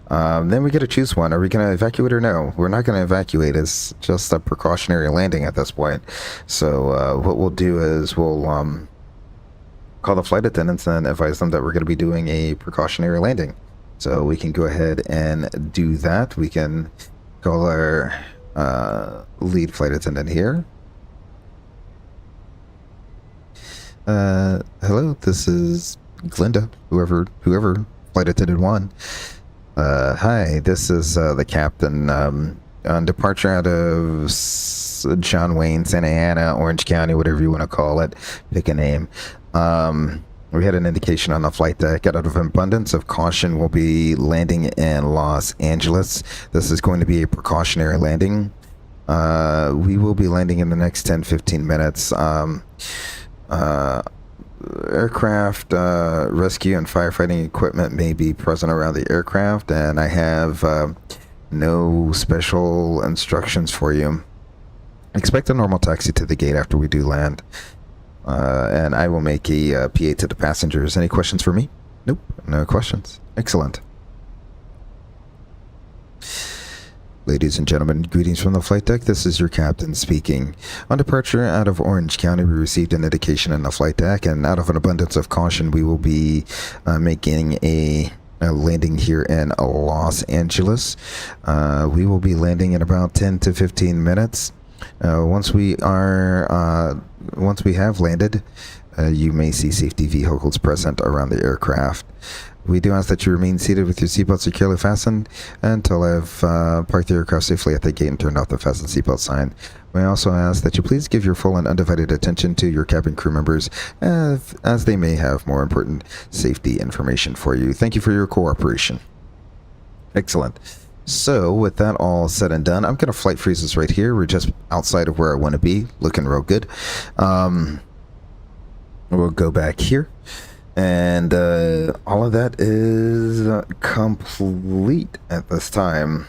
S1: Then we got to choose one. Are we going to evacuate or no? We're not going to evacuate. It's just a precautionary landing at this point. So what we'll do is we'll call the flight attendants and advise them that we're going to be doing a precautionary landing. So we can go ahead and do that. We can call our lead flight attendant here. Hello, this is Glinda, whoever flight attendant 1. Hi, this is the captain. On departure out of John Wayne, Santa Ana, Orange County, whatever you want to call it, pick a name. We had an indication on the flight deck. Out of abundance of caution, we'll be landing in Los Angeles. This is going to be a precautionary landing. We will be landing in the next 10-15 minutes. Aircraft rescue and firefighting equipment may be present around the aircraft, and I have no special instructions for you. Expect a normal taxi to the gate after we do land, and I will make a PA to the passengers. Any questions for me? Nope, no questions. Excellent. Ladies and gentlemen, greetings from the flight deck. This is your captain speaking. On departure out of Orange County, we received an indication in the flight deck, and out of an abundance of caution, we will be making a landing here in Los Angeles. We will be landing in about 10 to 15 minutes. Once we have landed, you may see safety vehicles present around the aircraft. We do ask that you remain seated with your seatbelt securely fastened until I've parked the aircraft safely at the gate and turned off the fasten seatbelt sign. We also ask that you please give your full and undivided attention to your cabin crew members as they may have more important safety information for you. Thank you for your cooperation. Excellent. So with that all said and done, I'm gonna flight freeze this right here. We're just outside of where I want to be, looking real good. We'll go back here, and all of that is complete at this time.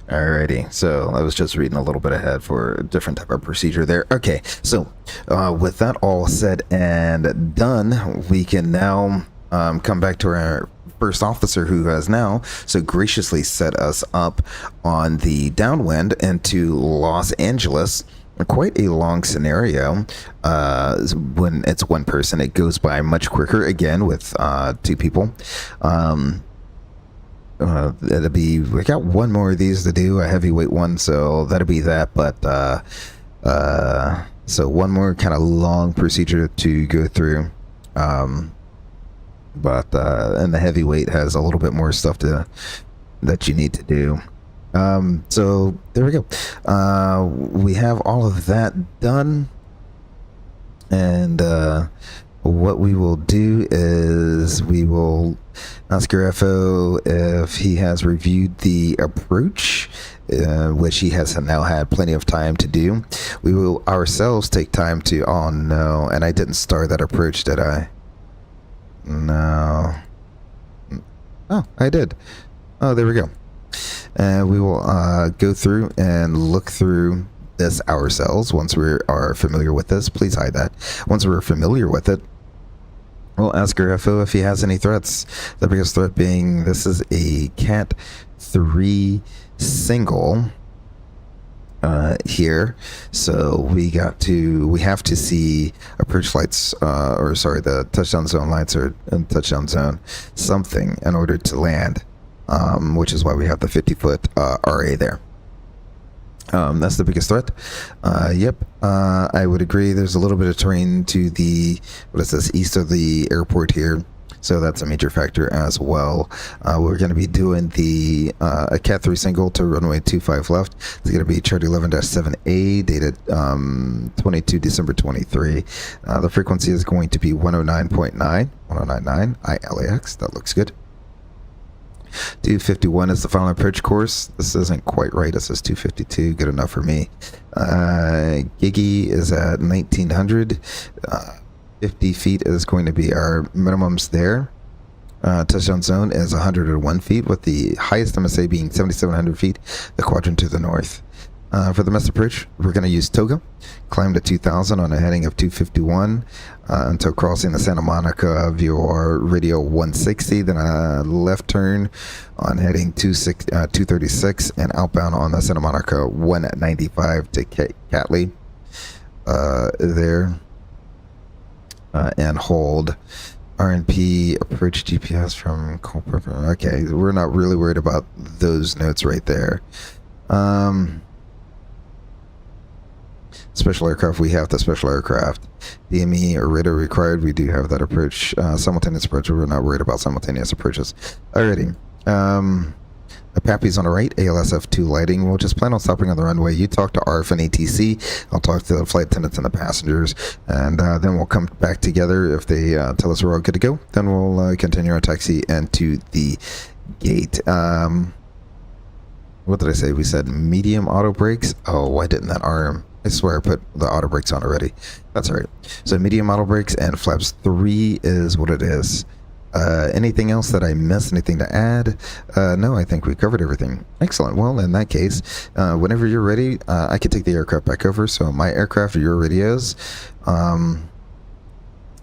S1: Alrighty, so I was just reading a little bit ahead for a different type of procedure there. Okay, so with that all said and done, we can now come back to our first officer, who has now so graciously set us up on the downwind into Los Angeles. Quite a long scenario. When it's one person, it goes by much quicker, again with two people. It'll be, we got one more of these to do, a heavyweight one, so that'll be that. But so one more kind of long procedure to go through. And the heavyweight has a little bit more stuff that you need to do. So there we go. We have all of that done, and what we will do is we will ask our FO if he has reviewed the approach, which he has now had plenty of time to do. We will ourselves take time to, oh no, and I didn't start that approach, did I? No. Oh, I did. Oh, there we go. And we will go through and look through this ourselves once we are familiar with this. Please hide that. Once we're familiar with it, we'll ask our FO if he has any threats. The biggest threat being this is a Cat 3 single here. So we have to see approach lights, or sorry, the touchdown zone lights or touchdown zone something in order to land, which is why we have the 50-foot RA there. That's the biggest threat. Yep, I would agree. There's a little bit of terrain to the, what is this, east of the airport here, so that's a major factor as well. We're going to be doing the a Cat 3 single to runway 25 left. It's going to be chart 11-7A, dated 22 December 23. The frequency is going to be 109.9, 1099 ILAX. That looks good. 251 is the final approach course. This isn't quite right. This is 252. Good enough for me. Gigi is at 1900. 50 feet is going to be our minimums there. Touchdown zone is 101 feet, with the highest MSA being 7,700 feet, the quadrant to the north. For the mess approach, we're going to use Toga, climb to 2,000 on a heading of 251 until crossing the Santa Monica VOR radio 160, then a left turn on heading 236 and outbound on the Santa Monica 195 to Catley there, and hold. RNP approach GPS from Culper. Okay, we're not really worried about those notes right there. Special aircraft, we have the special aircraft. DME or radar required, we do have that approach. Simultaneous approach, we're not worried about simultaneous approaches. Alrighty. The Pappy's on the right, ALSF2 lighting. We'll just plan on stopping on the runway. You talk to ARF and ATC. I'll talk to the flight attendants and the passengers. And then we'll come back together. If they tell us we're all good to go, then we'll continue our taxi into the gate. What did I say? We said medium auto brakes. Oh, why didn't that arm? I swear I put the auto brakes on already. That's all right. So medium auto brakes and flaps 3 is what it is. Anything else that I missed? Anything to add? No, I think we covered everything. Excellent. Well, in that case, whenever you're ready, I can take the aircraft back over. So my aircraft, your radios.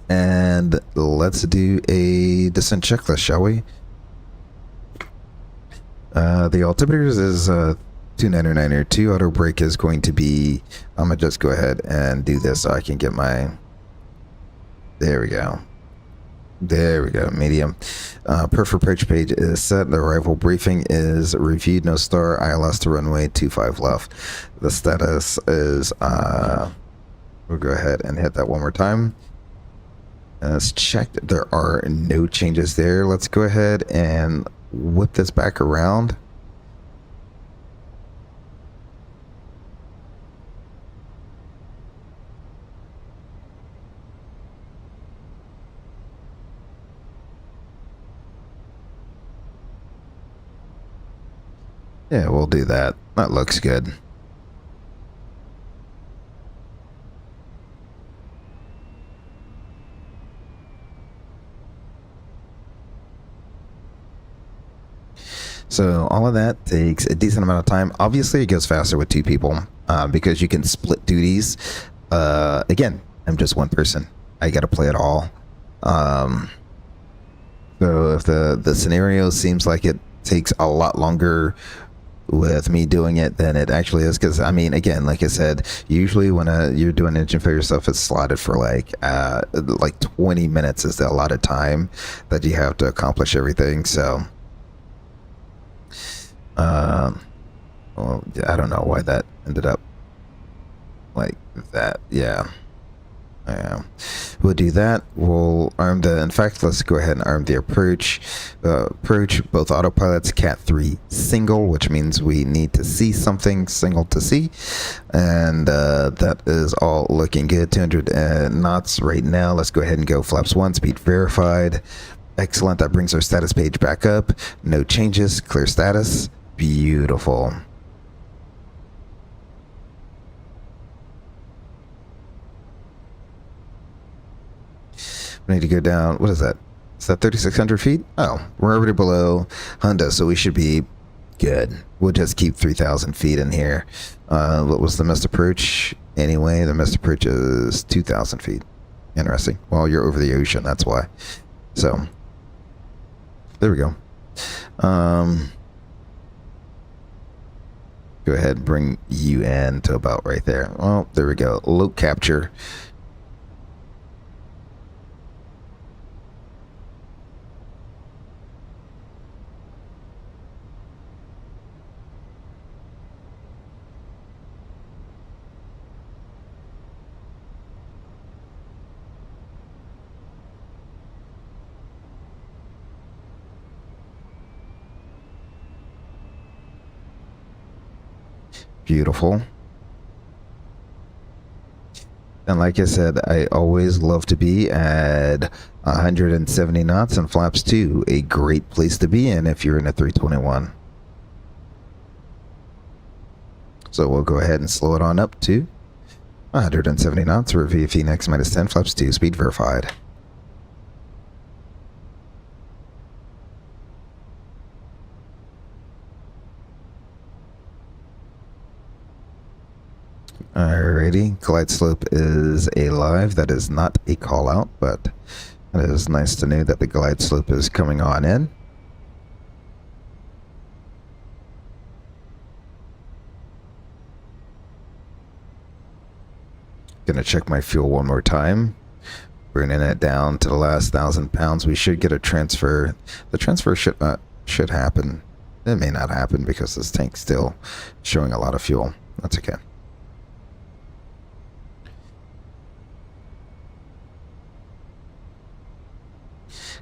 S1: And let's do a descent checklist, shall we? The altimeters is 299 2. Auto brake is going to be, I'm going to just go ahead and do this so I can get my, there we go. There we go, medium. Perf approach page is set. The arrival briefing is reviewed. No star, ILS to runway 25 left. The status is, we'll go ahead and hit that one more time. Let's check that there are no changes there. Let's go ahead and whip this back around. Yeah, we'll do that. That looks good. So all of that takes a decent amount of time. Obviously, it goes faster with two people because you can split duties. Again, I'm just one person. I got to play it all. So if the scenario seems like it takes a lot longer with me doing it than it actually is, because I mean, again, like I said, usually when you're doing engine failure stuff, it's slotted for like 20 minutes is the allotted time that you have to accomplish everything. So well, I don't know why that ended up like that. Yeah. We'll do that. We'll arm in fact, let's go ahead and arm the approach. Approach, both autopilots, Cat 3 single, which means we need to see something single to see. And that is all looking good. 200 knots right now. Let's go ahead and go flaps 1, speed verified. Excellent. That brings our status page back up. No changes. Clear status. Beautiful. We need to go down. What is that? Is that 3,600 feet? Oh, we're already below Honda, so we should be good. We'll just keep 3,000 feet in here. What was the missed approach? Anyway, the missed approach is 2,000 feet. Interesting. Well, you're over the ocean, that's why. So, there we go. Go ahead and bring you in to about right there. Well, there we go. Low capture. Beautiful. And like I said, I always love to be at 170 knots and flaps 2. A great place to be in if you're in a 321. So we'll go ahead and slow it on up to 170 knots. We're via Fenix minus 10, flaps 2, speed verified. Alrighty, glide slope is alive. That is not a call out, but it is nice to know that the glide slope is coming on in. Gonna check my fuel one more time. Bringing it down to the last 1,000 pounds. We should get a transfer. The transfer should happen. It may not happen because this tank's still showing a lot of fuel. That's okay.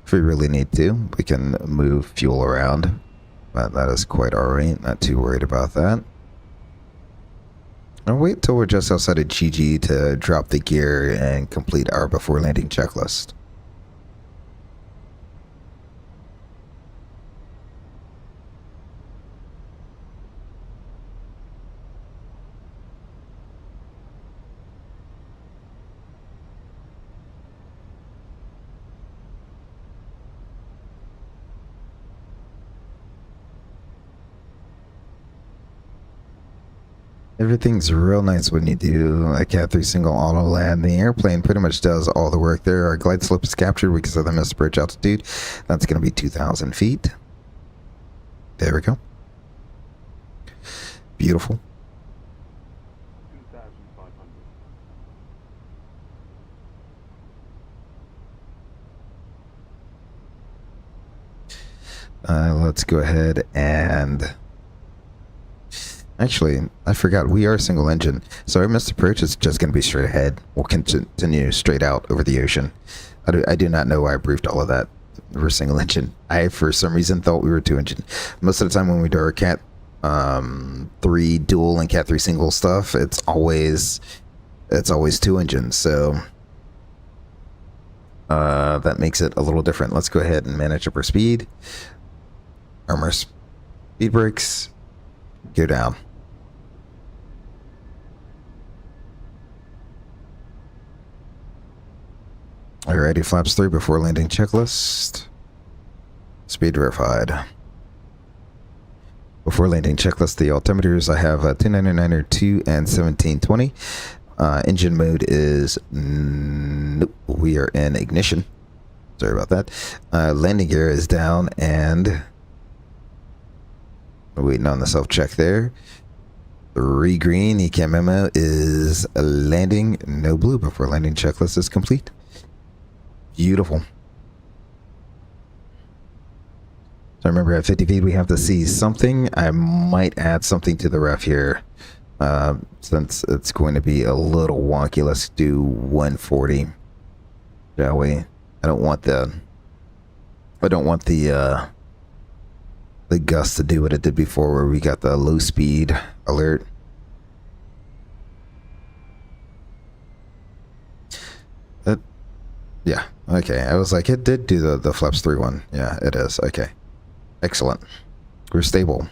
S1: If we really need to, we can move fuel around, but that is quite alright. Not too worried about that. I'll wait till we're just outside of GG to drop the gear and complete our before landing checklist. Everything's real nice when you do a Cat 3 single auto land. The airplane pretty much does all the work there. Our glide slope is captured because of the missed approach altitude. That's going to be 2,000 feet. There we go. Beautiful. 2,500. Let's go ahead and... Actually, I forgot, we are single engine, so our missed approach is just going to be straight ahead. We'll continue straight out over the ocean. I do not know why I briefed all of that. We're single engine. I, for some reason, thought we were 2 engine. Most of the time when we do our Cat 3 dual and Cat 3 single stuff, it's always 2 engines. So that makes it a little different. Let's go ahead and manage upper speed. Armor speed brakes. Go down. Alrighty, flaps 3 before landing checklist. Speed verified. Before landing checklist, the altimeters I have 299er 2 and 1720. Engine mode is nope, we are in ignition. Sorry about that. Landing gear is down and waiting on the self check there. 3 green. ECAM memo is landing. No blue before landing checklist is complete. Beautiful. So remember, at 50 feet we have to see something. I might add something to the ref here, since it's going to be a little wonky. Let's do 140, shall we? I don't want the gust to do what it did before, where we got the low speed alert. Yeah, okay. I was like, it did do the flaps 3 one. Yeah, it is. Okay. Excellent. We're stable.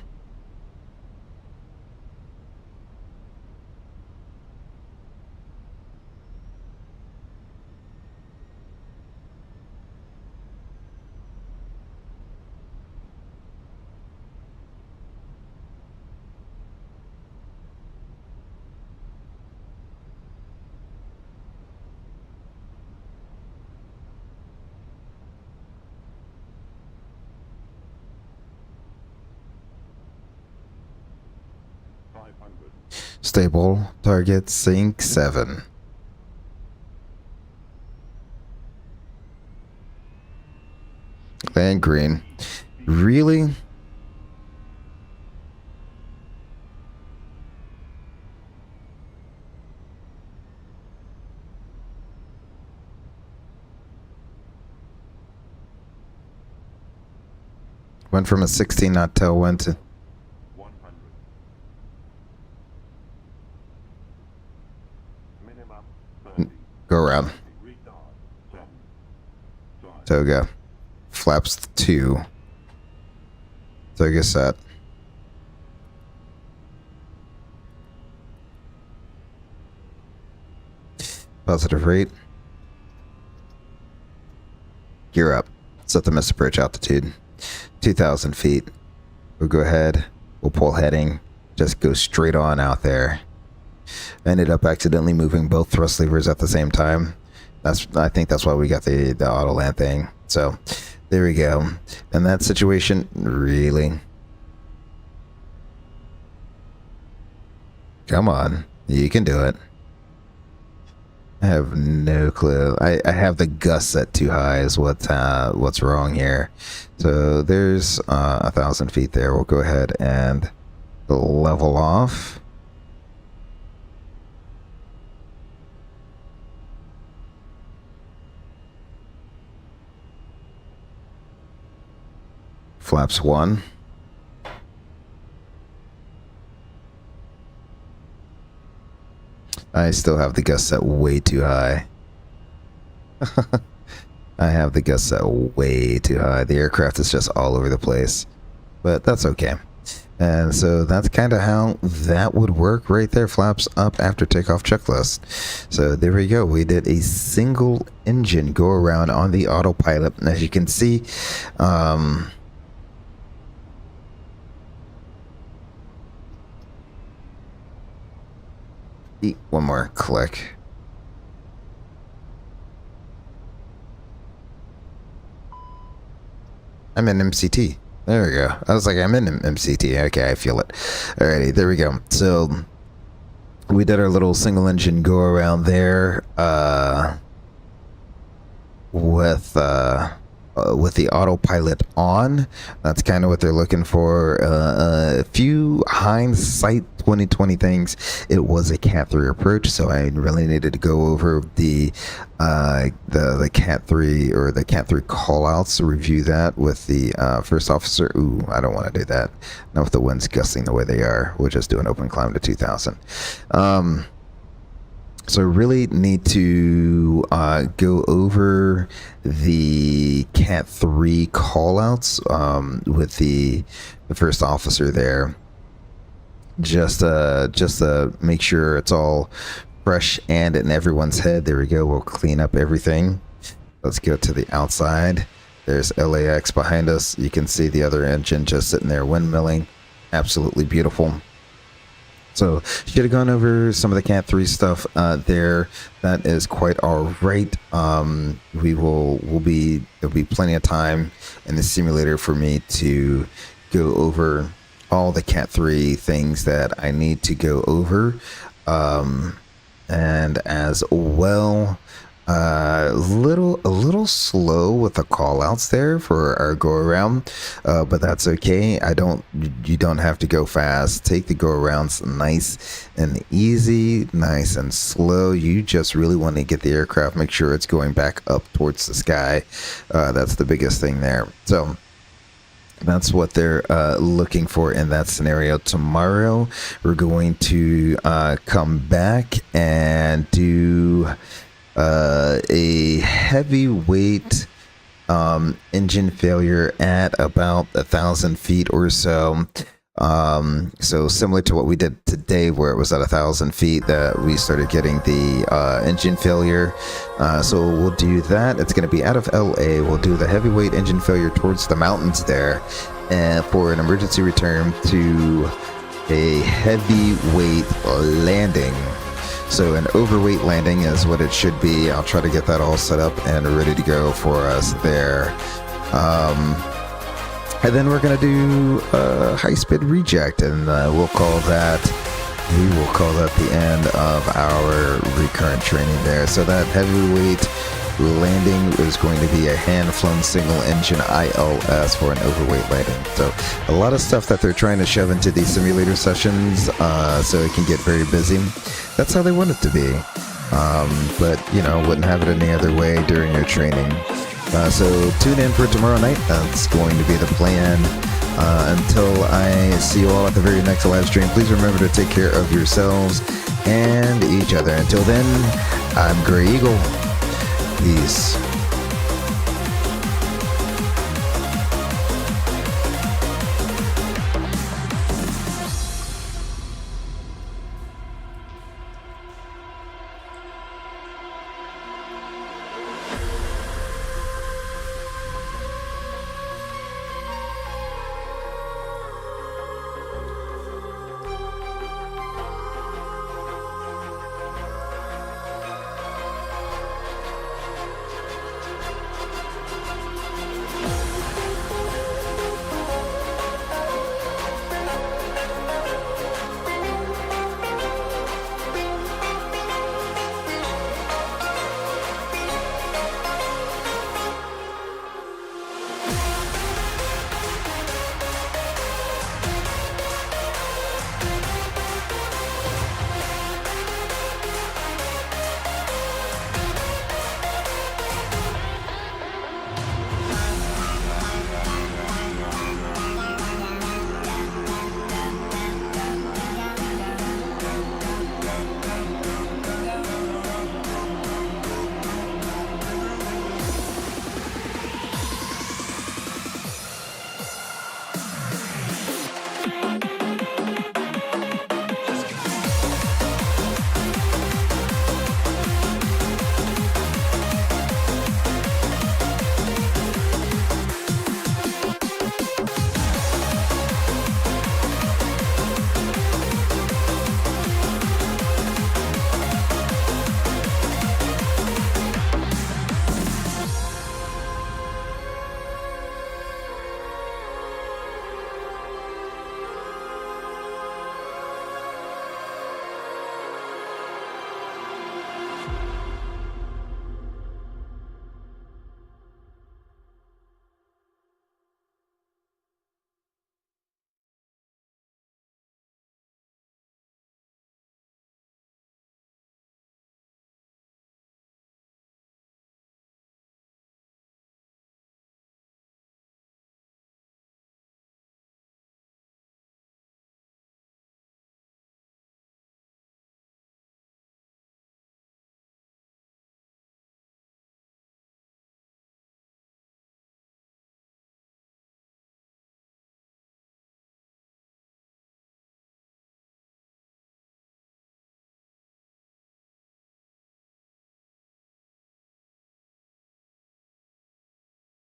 S1: Stable. Target sync 7. Land green. Really? Went from a 16 knot tailwind to... Go around. Toga. Flaps 2. Toga set. Positive rate. Gear up. Set the missile bridge altitude. 2,000 feet. We'll go ahead. We'll pull heading. Just go straight on out there. I ended up accidentally moving both thrust levers at the same time. I think that's why we got the auto land thing. So there we go. In that situation, really? Come on. You can do it. I have no clue. I have the gust set too high is what's wrong here. So there's 1,000 feet there. We'll go ahead and level off. Flaps 1. I still have the gust set way too high. I have the gust set way too high. The aircraft is just all over the place. But that's okay. And so that's kind of how that would work right there. Flaps up after takeoff checklist. So there we go. We did a single engine go around on the autopilot. And as you can see, one more click. I'm in MCT. There we go. I was like, I'm in MCT. Okay, I feel it. Alrighty, there we go. So we did our little single engine go around there with with the autopilot on. That's kind of what they're looking for. A few hindsight 2020 things. It was a Cat 3 approach, so I really needed to go over the Cat 3 or the Cat 3 callouts, review that with the first officer. Ooh, I don't want to do that. Not with the winds gusting the way they are. We'll just do an open climb to 2000. So I really need to go over the Cat 3 callouts with the first officer there, just to make sure it's all fresh and in everyone's head. There we go. We'll clean up everything. Let's go to the outside. There's LAX behind us. You can see the other engine just sitting there windmilling. Absolutely beautiful. So should have gone over some of the Cat 3 stuff there. That is quite all right. There'll be plenty of time in the simulator for me to go over all the Cat 3 things that I need to go over, and as well, a little slow with the call outs there for our go around, but that's okay. You don't have to go fast. Take the go arounds nice and easy, nice and slow. You just really want to get the aircraft, make sure it's going back up towards the sky. That's the biggest thing there. So that's what they're looking for in that scenario. Tomorrow we're going to come back and do a heavyweight engine failure at about 1,000 feet or so. So similar to what we did today, where it was at 1,000 feet that we started getting the engine failure. So we'll do that. It's going to be out of LA. We'll do the heavyweight engine failure towards the mountains there, and for an emergency return to a heavyweight landing. So an overweight landing is what it should be. I'll try to get that all set up and ready to go for us there. And then we're gonna do a high-speed reject, and we will call that the end of our recurrent training there. So that heavyweight landing is going to be a hand-flown single-engine ILS for an overweight landing. So a lot of stuff that they're trying to shove into these simulator sessions, so it can get very busy. That's how they want it to be. But wouldn't have it any other way during your training. So tune in for tomorrow night. That's going to be the plan. Until I see you all at the very next live stream, please remember to take care of yourselves and each other. Until then, I'm Gray Eagle. Peace.